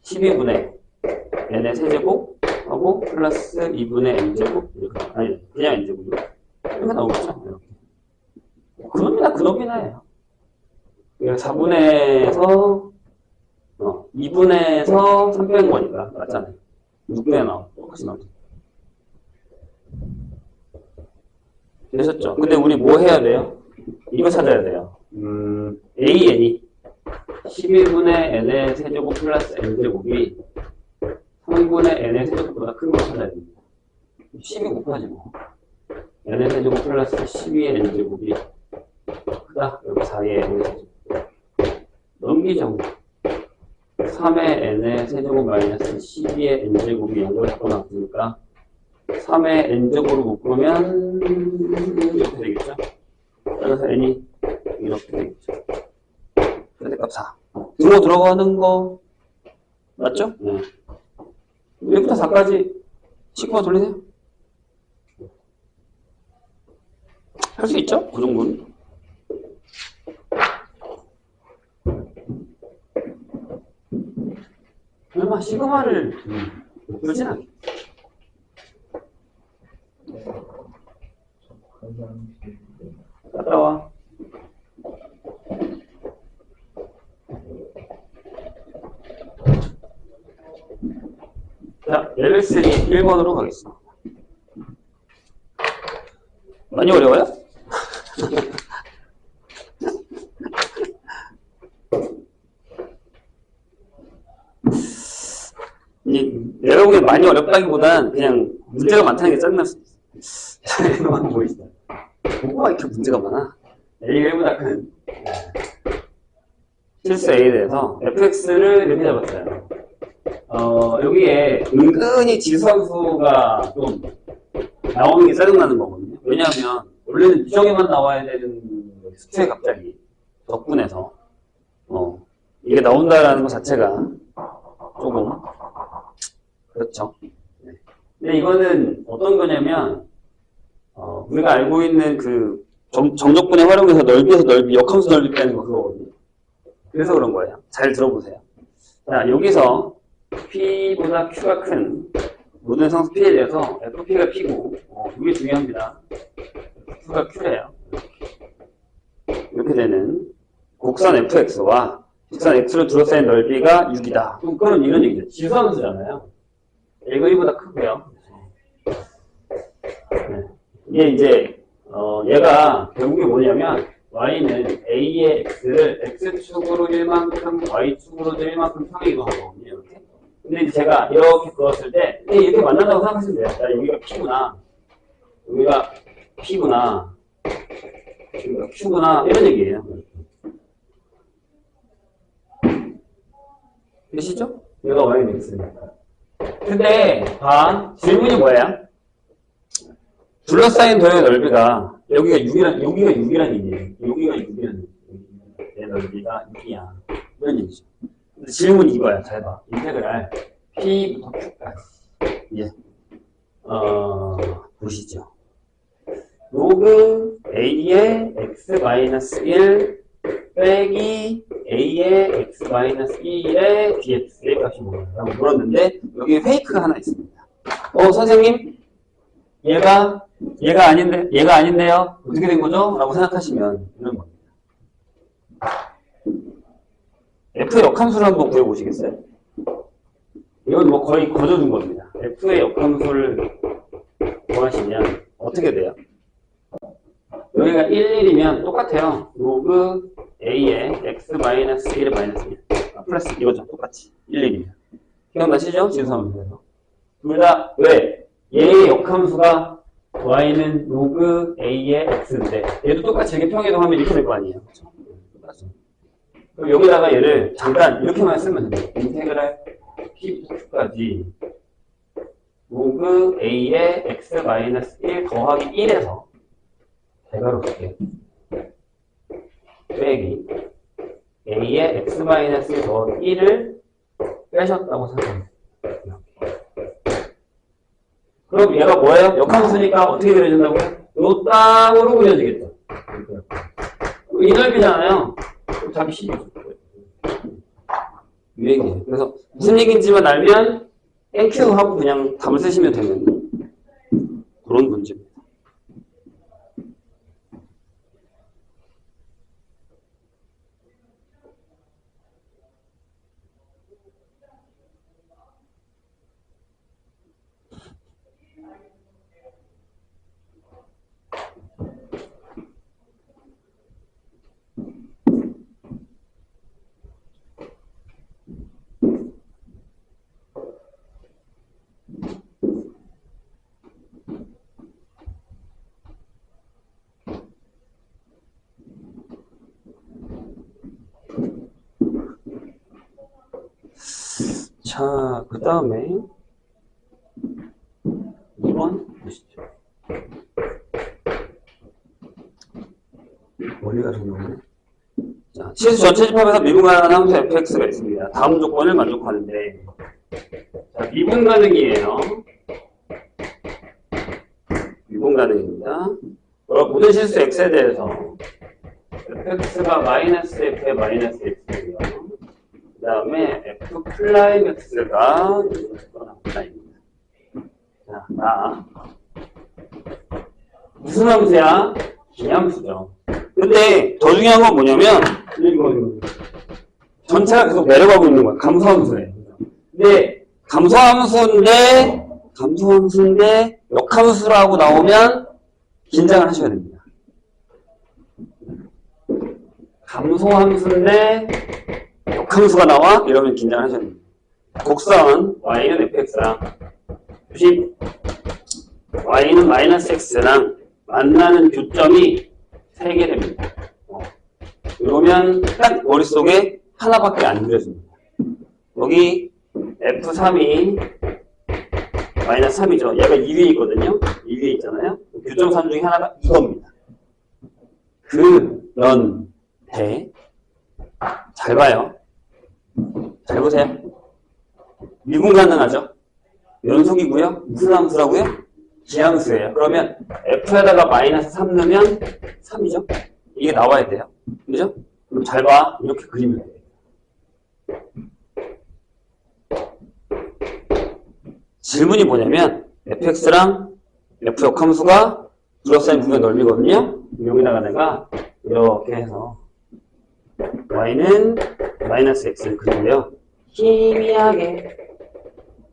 12분의 n의 세제곱 하고 플러스 2분의 n제곱 아니 그냥 n제곱으로 이렇게 나오겠죠. 이렇게. 그놈이나 해요. 4분의에서 2분의에서 3 빼는 거니까 맞잖아요. 6분의 나와. 똑같이 나오죠. 되셨죠? 근데 우리 뭐 해야 돼요? 이거 찾아야 돼요. AN이 12분의 n의 세제곱 플러스 n제곱이 3분의 n의 세제곱보다 큰 걸 찾아야 됩니다. 12 곱하지 뭐. n의 세제곱 플러스 12의 n제곱이 크다. 여기 4의 n의 세제곱. 넘기죠. 3의 n의 세제곱 마이너스 12의 n제곱이 0을 갖고 나왔으니까 3의 n제곱으로 묶으면 이렇게 되겠죠. 따라서 n이 이렇게 되겠죠. 최대값 4. 등호 들어가는 거 맞죠? 네. 1부터 4까지 19번 돌리세요. 할 수 있죠? 그 정도는. 설마 시그마를 풀진 않겠지. 갔다 와. 자, 레벨 3 1번으로 가겠습니다. 많이 어려워요? 내가 보기엔 많이 어렵다기보단 그냥 문제가 많다는 게 짜증날 수도 있어. 이거만 보이시죠? 뭐가 이렇게 문제가 많아? A가 1보다 큰 실수 A에 대해서 fx를 이렇게 잡았어요. 여기에 은근히 지수함수가 좀 나오는 게 짜증나는 거거든요. 왜냐하면 원래는 미정에만 나와야 되는 수치에 갑자기 덕분에서 이게 나온다라는 것 자체가 조금 그렇죠. 네. 근데 이거는 어떤 거냐면 우리가 알고 있는 그 정적분의 활용해서 넓이에서 넓이, 역함수 넓이 빼는 거 그거거든요. 그래서 그런 거예요. 잘 들어보세요. 자, 여기서 P보다 Q가 큰 모든 상수 P에 대해서 FP가 P고 이게 중요합니다. Q가 Q래요. 이렇게 되는 곡선 FX와 직선 X로 둘러싸인 넓이가 6이다. 그럼 이런 얘기죠. 지수함수잖아요. A가 1보다 크고요. 네. 이게 이제 얘가 결국에 뭐냐면 y는 a의 x를 x축으로 1만큼 y축으로도 1만큼 평행 이동하는 거거든요. 이렇게. 근데 이제 제가 이렇게 그었을 때 이렇게 만난다고 생각하시면 돼요. 야, 여기가 p구나, 여기가 p구나, 여기가 q구나 이런 얘기예요. 되시죠? 얘가 y는 x니까. 근데 질문이 뭐예요? 둘러싸인 도형의 넓이가 여기가 6이란 얘기예요. 여기가 6이란 얘기예요. 내 넓이가 6이야. 이런 얘기죠. 근데 질문이 이거야. 잘 봐. 인테그랄 P부터 Q까지. 예. 보시죠. 로그 A의 x-1 빼기 A의 x-1의 dx의 값이 뭐예요? 라고 물었는데 여기 페이크가 하나 있습니다. 선생님 얘가 아닌데요? 어떻게 된 거죠? 라고 생각하시면 이런 겁니다. F의 역함수를 한번 구해보시겠어요? 이건 뭐 거의 거저준 겁니다. F의 역함수를 구하시면 어떻게 돼요? 여기가 1, 1이면 똑같아요. 로그 A의 x-1의 -1. 플러스 이거죠. 똑같이. 1, 1이면. 기억나시죠? 지수함수에서. 둘 다 왜? 얘의 역함수가 y는 로그 a의 x인데 얘도 똑같이 이렇게 평행이동하면 이렇게 될 거 아니에요. 그렇죠? 똑같죠. 그럼 여기다가 얘를 잠깐 이렇게만 쓰면 돼요. 인테그랄 p부터 q까지 로그 a의 x-1 더하기 1에서 대괄호 쓸게요. 빼기 a의 x-1 더하기 1을 빼셨다고 생각합니다. 그럼 얘가 뭐예요? 역함수니까 어떻게 그려진다고요? 요 땅으로 그려지겠죠. 이 넓이잖아요. 답이 12죠. 이 얘기예요. 그래서 무슨 얘기인지만 알면 NQ 하고 그냥 답을 쓰시면 되는 그런 문제입니다. 자, 그 다음에 2번 보시죠. 멀리가 좀 나오네. 자, 치수 전체 집합에서 미분 가능한 함수 fx가 있습니다. 다음 조건을 만족하는데, 자, 미분 가능이에요. 미분 가능입니다. 모든 실수 x에 대해서 fx가 마이너스 f의 마이너스 x고요. 그 다음에 f 플라임 x가 나입니다. 자, 무슨 함수야? 기함수죠. 근데 더 중요한 건 뭐냐면 이거 전체가 계속 내려가고 있는 거야. 감소함수예요. 근데 감소함수인데 역함수라고 나오면 긴장을 하셔야 됩니다. 감소함수인데 역함수가 나와? 이러면 긴장을 하셔야 됩니다. 곡선 y는 fx랑 주식 y는 마이너스 x랑 만나는 교점이 3개 됩니다. 이러면 딱 머릿속에 하나밖에 안 그려집니다. 여기 f3이 마이너스 3이죠. 얘가 2위에 있거든요. 2위에 있잖아요. 교점 3 중에 하나가 이겁니다. 그런데 잘 봐요. 잘 보세요. 미분 가능하죠? 연속이고요. 무슨 함수라고요? 기함수예요. 그러면 f에다가 마이너스 3 넣으면 3이죠? 이게 나와야 돼요. 그죠? 그럼 잘 봐. 이렇게 그리면 돼요. 질문이 뭐냐면 fx랑 f 역함수가 둘러싸인 부분의 넓이거든요. 여기다가 내가 이렇게 해서 y는 마이너스 x를 그리고요. 희미하게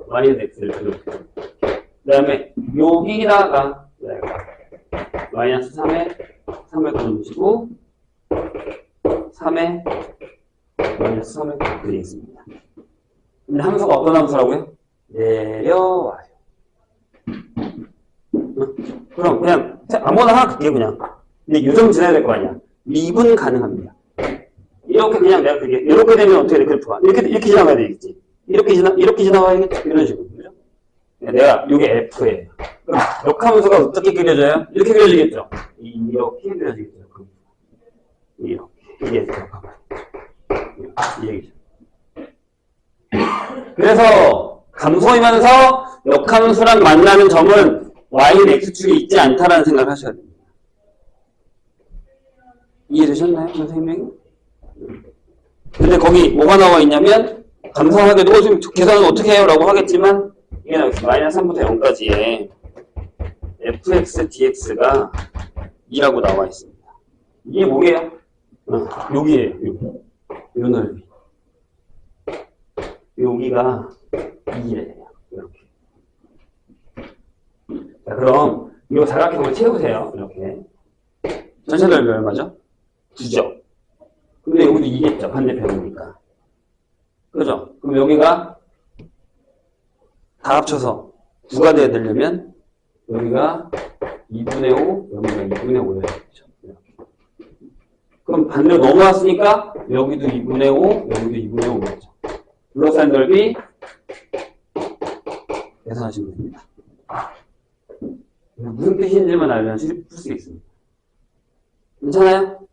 마이너스 x를 그려볼게요. 그 다음에 여기다가 내가 마이너스 3에 3을 그려주시고 3에 마이너스 3을 그리겠습니다. 근데 함수가 어떤 함수라고요? 내려와요. 그럼 그냥 아무거나 하나 그게요 그냥. 근데 요점 지나야 될 거 아니야. 미분 가능합니다. 이렇게 그냥 내가 그게 이렇게 되면 어떻게 돼 그래프가 이렇게 지나가야 되겠지. 이렇게 지나가야겠지. 이런 식으로. 그죠? 내가 요게 F예요. 그럼 역함수가 어떻게 그려져요? 이렇게 그려지겠죠. 이렇게 그려지겠죠. 이렇게 이게 F라고 이 얘기죠. 그래서 감소이면서 역함수랑 만나는 점은 y는 x축에 있지 않다라는 생각을 하셔야 됩니다. 이해되셨나요, 선생님이? 근데 거기 뭐가 나와 있냐면 감사하게도 지금 계산은 어떻게 해요? 라고 하겠지만 이게 나와 있어요. 마이너스 3부터 0까지에 fx dx가 2라고 나와 있습니다. 이게 뭐예요? 여기에요. 요 넓이. 여기가 2래요. 이렇게. 자, 그럼 이거 사각형을 채우세요. 이렇게. 전체 넓이 얼마죠? 9죠. 근데 여기도 2겠죠. 반대편이니까. 그죠? 그럼 여기가 다 합쳐서 9가 돼야 되려면 여기가 2분의 5, 여기가 2분의 5여야 되죠. 그럼 반대로 넘어왔으니까 여기도 2분의 5, 여기도 2분의 5겠죠. 둘러싼 넓이 계산하시면 됩니다. 무슨 뜻인지만 알면 풀 수 있습니다. 괜찮아요?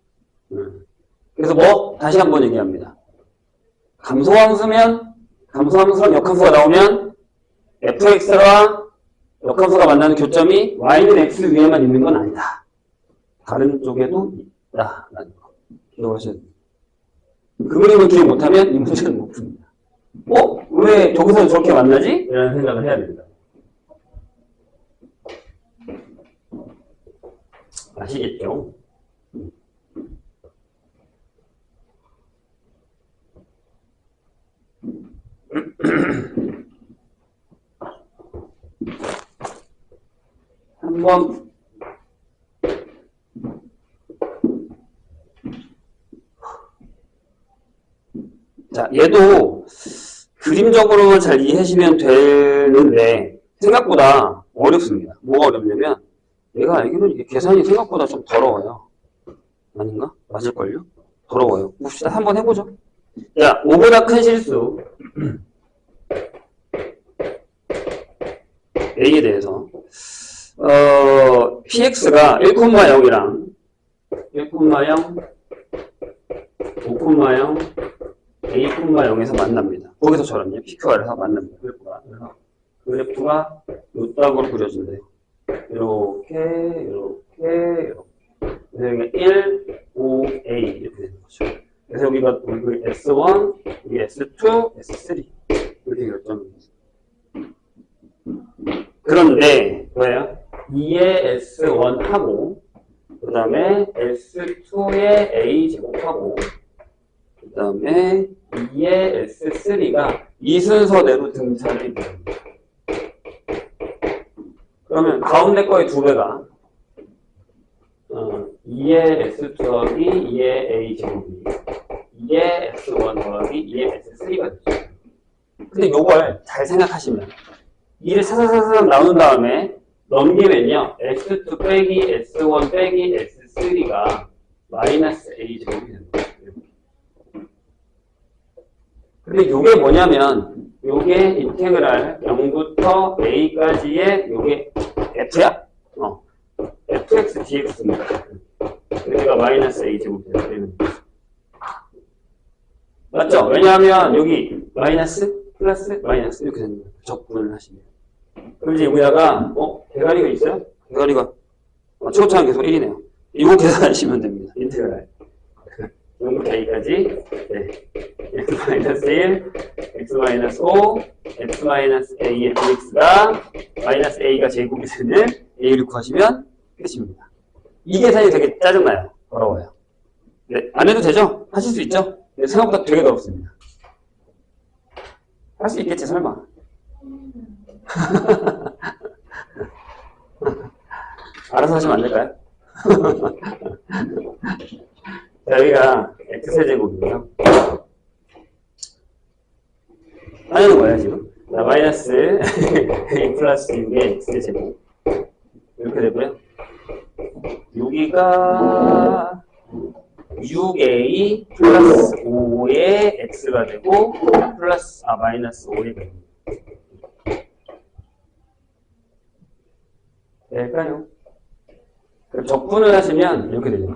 그래서 뭐? 다시 한번 얘기합니다. 감소함수랑 역함수가 나오면 fx와 역함수가 만나는 교점이 y는 x 위에만 있는 건 아니다. 다른 쪽에도 있다라는 거 기억하셔야 됩니다. 그 그림을 기억 못하면 이 문제는 못 풉니다. 왜 저기서 저렇게 만나지? 이라는 생각을 해야 됩니다. 아시겠죠? 한번 자, 얘도 그림적으로만 잘 이해하시면 되는데 생각보다 어렵습니다. 뭐가 어렵냐면 내가 알기로는 이게 계산이 생각보다 좀 더러워요. 아닌가? 맞을걸요? 더러워요. 봅시다. 한번 해보죠. 자, 5보다 큰 실수 A에 대해서 px가 1,0이랑 1,0, 5,0, a,0에서 만납니다. 거기서처럼요. PQR에서 만납니다. 그래서 그래프가 요따구로 그려진대요. 이렇게. 그래서 여기가 1, 5, A 이렇게 되는 거죠. 그래서 여기가 S1, 여기 S2, S3 이렇게 결정됩니다. 그런데 뭐예요? 2의 S1하고 그 다음에 S2의 A 제곱하고 그 다음에 2의 S3가 여기가 이 순서대로 등차를 이루어집니다. 그러면 가운데 거의 2배가 2의 S 더하기 2의 A 제곱이 2의 S1 더하기 2의 S3가 되죠. 근데 요걸 잘 생각하시면 2를 사사사사 나눈 다음에 넘기면요. S2 빼기 S1 빼기 S3가 마이너스 A 제곱이 됩니다. 근데 요게 뭐냐면 요게 인테그랄 0부터 A까지의 요게 F야? fx dx입니다. 여기가 마이너스 A 제곱이 되는 거죠. 맞죠? 왜냐하면 여기 마이너스 플러스 마이너스 이렇게 되는 거예요. 적분을 하시면. 그럼 이제 여기다가 대가리가 있어요? 대가리가 최고차는 계속 1이네요. 이거 계산하시면 됩니다. 인테그랄 0부터 A까지 x-1, x-5, x-a의 dx가 마이너스 A가 제곱이 되는 A를 구하시면 끝입니다. 이 계산이 되게 짜증나요. 어려워요. 네, 안 해도 되죠? 하실 수 있죠? 근데 생각보다 되게 어렵습니다. 할 수 있겠지, 설마. 알아서 하시면 안 될까요? 자, 여기가 x세제곱이고요. 하는 거예요, 지금. 자, 마이너스 a 플러스 6의 x제곱. 이렇게 되고요. 여기가 6a 플러스 5의 x가 되고, 플러스, 마이너스 5의 됩니다. 될까요? 그럼 적분을 하시면 이렇게 되죠.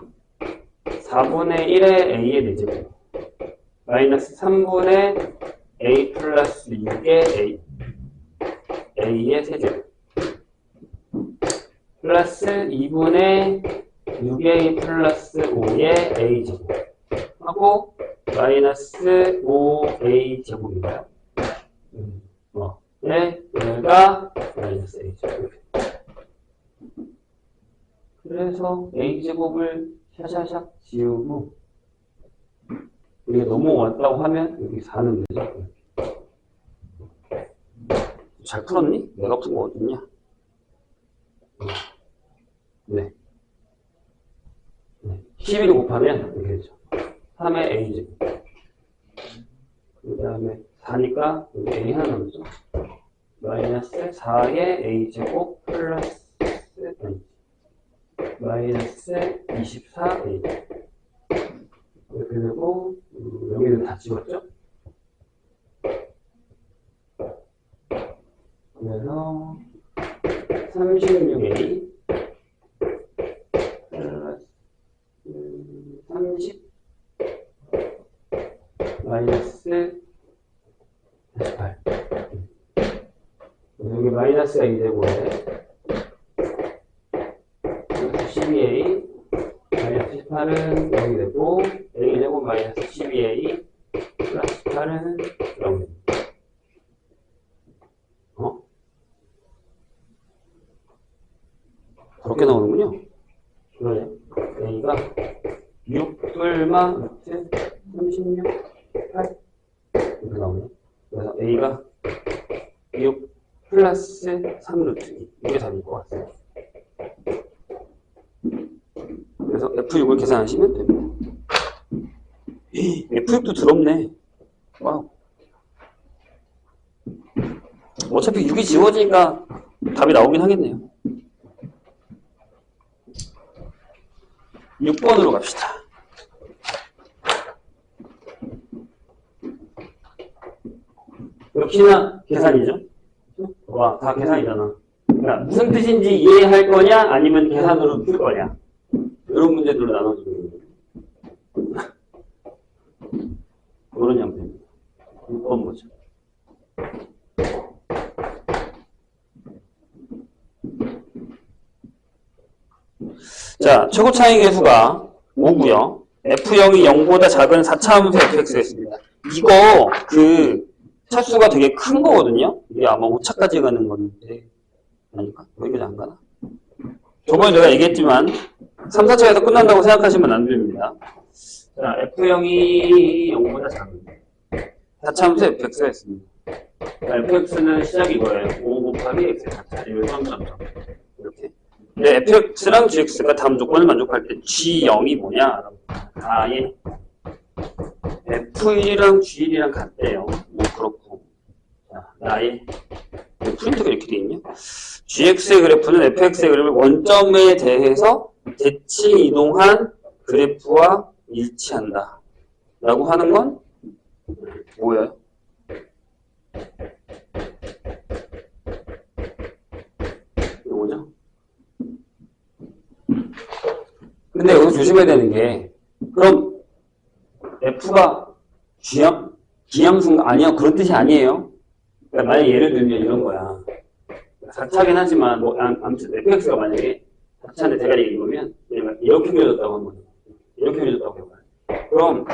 4분의 1의 a의 4제곱 마이너스 3분의 a 플러스 6의 a의 세제곱 플러스 2분의 6a 플러스 5의 a제곱 하고 마이너스 5a 제곱인가요? 네, 얘가 마이너스 a제곱. 그래서 a제곱을 샤샤샥 지우고 우리가 넘어왔다고 하면 여기 4는 되죠. 잘 풀었니? 내가 푼 거 어딨냐? 네. 11을 곱하면 이렇게 되죠. 3의 a제곱. 그 다음에 4니까 여기 a 하나 남죠. 마이너스 4의 a제곱 플러스 마이너스 24a 이렇게 되고 여기는 다 지웠죠? 그래서 36a 플러스 30 마이너스 48 여기 마이너스 a제곱에 12a 마이너스 18은 0이 되고 a제곱 마이너스 12a 플러스 8은 0이 됩니다. 그렇게 나오는군요. 그러네. a가 6 뿔마 루트 36 8 이렇게 나오네. 그래서 a가 6 플러스 3 루트 2 이게 답일 것 같아요. 그래서 F6을 계산하시면 됩니다. F6도 더럽네. 와우. 어차피 6이 지워지니까 답이 나오긴 하겠네요. 6번으로 갑시다. 역시나 계산이죠? 와, 다 계산이잖아. 그러니까 무슨 뜻인지 이해할 거냐, 아니면 계산으로 풀 거냐. 이런 문제들로 나눠지는 거예요. 그런 형태입니다. 6번 보죠. 자, 최고 차이 계수가 5고요. F0이 0보다 작은 4차 함수 fx가 있습니다. 이거 차수가 되게 큰 거거든요. 이게 아마 5차까지 가는 건데 아닌가? 여기까지 안 가나? 저번에 내가 얘기했지만 3, 4차에서 끝난다고 생각하시면 안 됩니다. 자, F0이 0보다 작은 다차함수 fx가 있습니다. fx는 시작이 이거예요. 5 곱하기 x의 다차. 이걸 점점점. 이렇게. 근데 fx랑 gx가 다음 조건을 만족할 때 g0이 뭐냐? 아예 f1이랑 g1이랑 같대요. 뭐 그렇고. 자, 나의 프린트가 이렇게 돼 있냐? gx의 그래프는 fx의 그래프를 원점에 대해서 대칭 이동한 그래프와 일치한다. 라고 하는 건 뭐예요? 이거죠? 근데 여기서 조심해야 되는 게, 그럼 f가 기함수가 아니야? 그런 뜻이 아니에요. 그러니까 만약 예를 들면 이런 거야. 4차긴 하지만, 뭐, 아무튼 fx가 만약에 4차인데 대가리 이거면, 이렇게 그려졌다고 하는 거예요. 이렇게 그려졌다고 해봐요. 그럼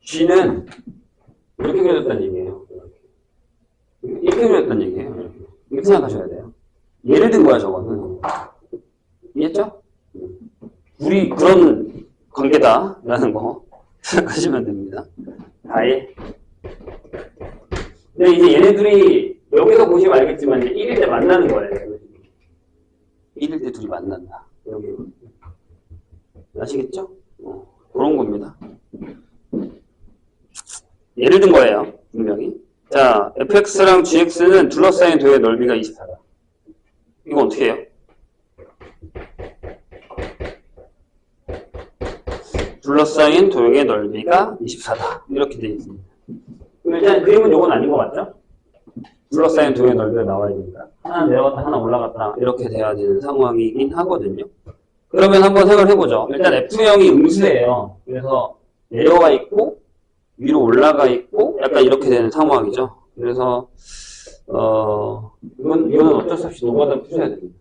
g는 이렇게 그려졌다는 얘기예요. 이렇게 그려졌다는 얘기예요. 이렇게 생각하셔야 돼요. 예를 든 거야, 저거는. 이해했죠? 우리 그런 관계다라는 거 생각하시면 됩니다. 아예. 근데 이제 얘네들이 여기서 보시면 알겠지만 1일 때 만나는 거예요. 1일 때 둘이 만난다. 여기. 아시겠죠? 그런 겁니다. 예를 든 거예요. 분명히. 자, fx랑 gx는 둘러싸인 도의 넓이가 24다. 이거 어떻게 해요? 둘러싸인 도형의 넓이가 24다. 이렇게 되어 있습니다. 그럼 일단 그림은 요건 아닌 것 같죠? 둘러싸인 도형의 넓이가 나와야 되니까. 하나 내려갔다, 하나 올라갔다. 이렇게 돼야 되는 상황이긴 하거든요. 그러면 한번 생각을 해보죠. 일단 F형이 음수예요. 그래서 내려가 있고, 위로 올라가 있고, 약간 이렇게 되는 상황이죠. 그래서, 이거는 어쩔 수 없이 노가다 푸셔야 됩니다.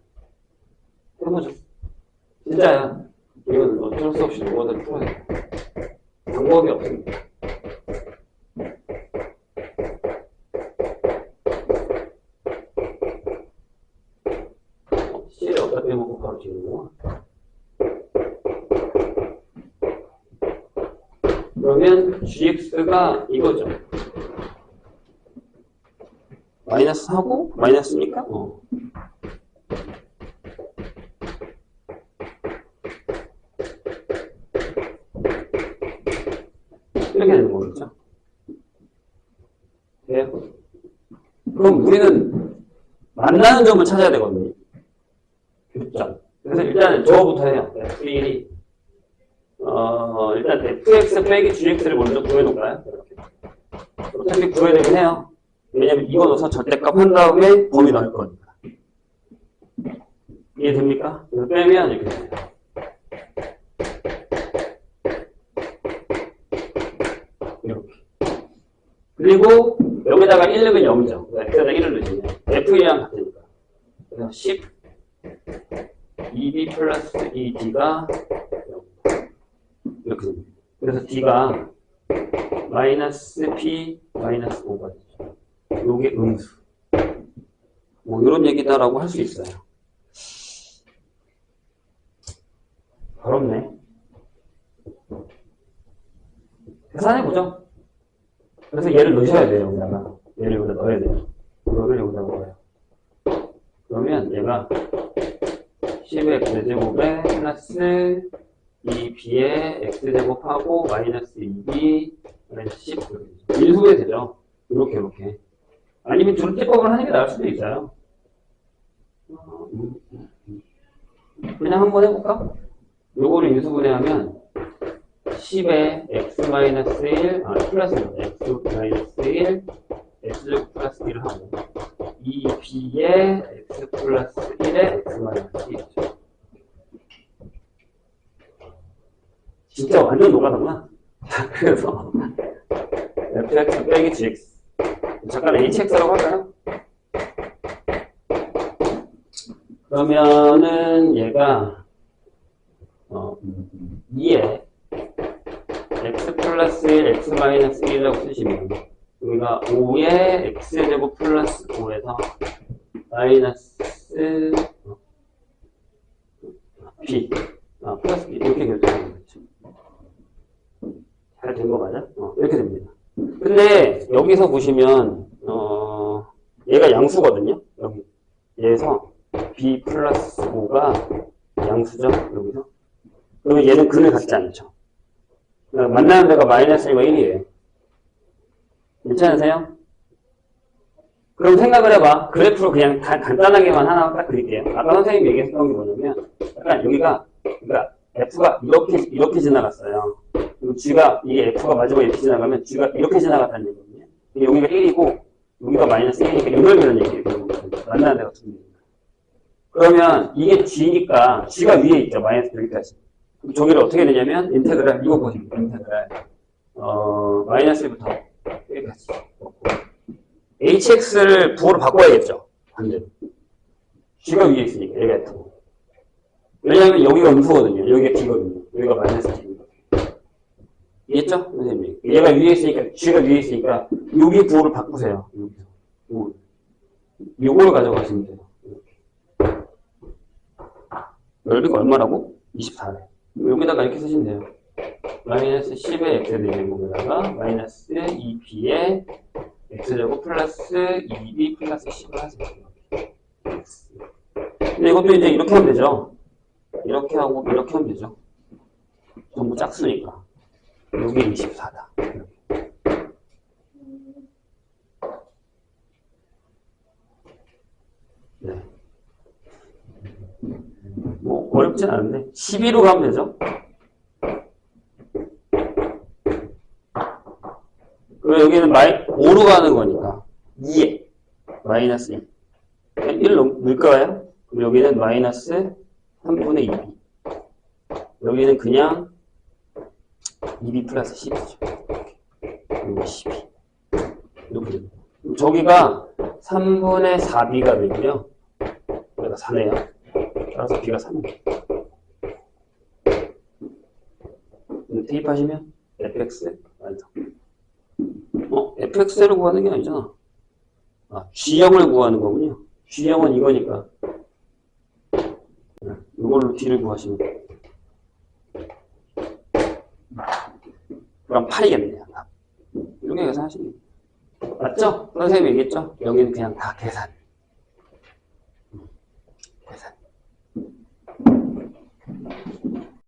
해보죠. 진짜야. 이건 어쩔 수 없이 노가다 풀어야 돼요. 방법이 없습니다. C를 어디다 빼먹고 바로 지우는구나. 그러면 gx가 이거죠. 마이너스 하고 마이너스니까 이렇게 되는 거겠죠. 돼요? 그럼 우리는 만나는 점을 찾아야 되거든요. 교점. 그래서 일단 저거부터 해요. F1이 일단 fx 빼기 gx를 먼저 구해놓을까요? 이렇게. 어차피 구해야 되긴 해요. 왜냐면 이거 넣어서 절대값 한 다음에 범위 넣을 거니까. 이해됩니까? 그래서 빼면 이렇게 돼요. 이렇게. 그리고 여기다가 1 넣으면 0이죠. x에다 1을 넣으시면 f1이랑 같으니까. 그래서 10 2b 플러스 2d가 0. 이렇게 됩니다. 그래서 d가 마이너스 p 마이너스 5가 되죠. 요게 음수. 뭐 이런 얘기다라고 할 수 있어요. 어렵네. 계산해보죠. 그래서 얘를 넣으셔야 돼요. 여기다가. 얘를 여기다 넣어야 돼요. 이거를 여기다 넣어요. 그러면 얘가 10의 x제곱에 플러스 2b의 x제곱하고 마이너스 2b 마이너스 10 인수분해 되죠. 이렇게 아니면 줄집법을 하는 게 나을 수도 있어요. 그냥 한번 해볼까? 요거를 인수분해하면 10의 x-1 플러스 x-1 x제곱 플러스 1을 하고 2b의 x 플러스 1의 x-1이죠. 진짜 완전 노가다구나. 그래서 fx 빼기 gx 잠깐 hx라고 할까요? 그러면은 얘가 2에 x 플러스 1 x 마이너스 1이라고 쓰시면 여기가 5의 x제곱 플러스 5에서 마이너스 b 플러스 b 이렇게 결정하는 거죠. 잘 된 거 맞아? 이렇게 됩니다. 근데 여기서 보시면, 얘가 양수거든요. 여기. 얘에서 b 플러스 5가 양수죠. 여기서. 그러면 얘는 근을 갖지 않죠. 그러니까 만나는 데가 마이너스 1과 1이에요. 괜찮으세요? 그럼 생각을 해봐. 그래프로 그냥 간단하게만 하나 딱 그릴게요. 아까 선생님이 얘기했던 게 뭐냐면, 약간 여기가, 그러니까 F가 이렇게 지나갔어요. 그리고 G가, 이게 F가 마지막에 이렇게 지나가면 G가 이렇게 지나갔다는 얘기거든요. 여기가 1이고, 여기가 마이너스 1이니까 연결되는 얘기예요. 만나는 데가 두 개니까. 그러면 이게 G니까, G가 위에 있죠. 마이너스 여기까지. 저기를 어떻게 되냐면, 인테그랄, 이거 보시면 인테그랄. 마이너스 1부터 여기까지. hx를 부호로 바꿔야겠죠. 반대로. g가 위에 있으니까 얘가 F고. 왜냐하면 여기가 음수거든요. 여기가 d거든요. 여기가 마이너스 d입니다. 이해했죠? 선생님. 얘가 위에 있으니까, g가 위에 있으니까 여기 부호를 바꾸세요. 여기서. 요걸 가져가시면 돼요. 이렇게. 넓이가 얼마라고? 24래. 여기다가 이렇게 쓰시면 돼요. 마이너스 10의 x제곱에다가 마이너스 2b의 x제곱 플러스 2b 플러스 10을 하세요. 근데 이것도 이제 이렇게 하면 되죠. 이렇게 하고 이렇게 하면 되죠. 전부 짝수니까. 여기 24다. 네. 뭐 어렵진 않은데 12로 가면 되죠. 그리고 여기는 5로 가는 거니까 2에 마이너스 1. 1을 넣을까요? 그럼 여기는 마이너스 3분의 2b. 여기는 그냥 2b 플러스 10이죠. 여기 12. 이렇게. 저기가 3분의 4b가 되고요. 여기가 4네요. 따라서 b가 3이에요. 대입하시면 fx 완성. fx를 구하는 게 아니잖아. g형을 구하는 거군요. g형은 이거니까. 이걸로 d를 구하시면 돼요. 그럼 8이겠네요. 이렇게 계산하시면 돼요. 맞죠? 선생님이 얘기했죠? 여기는 그냥 다 계산. 계산.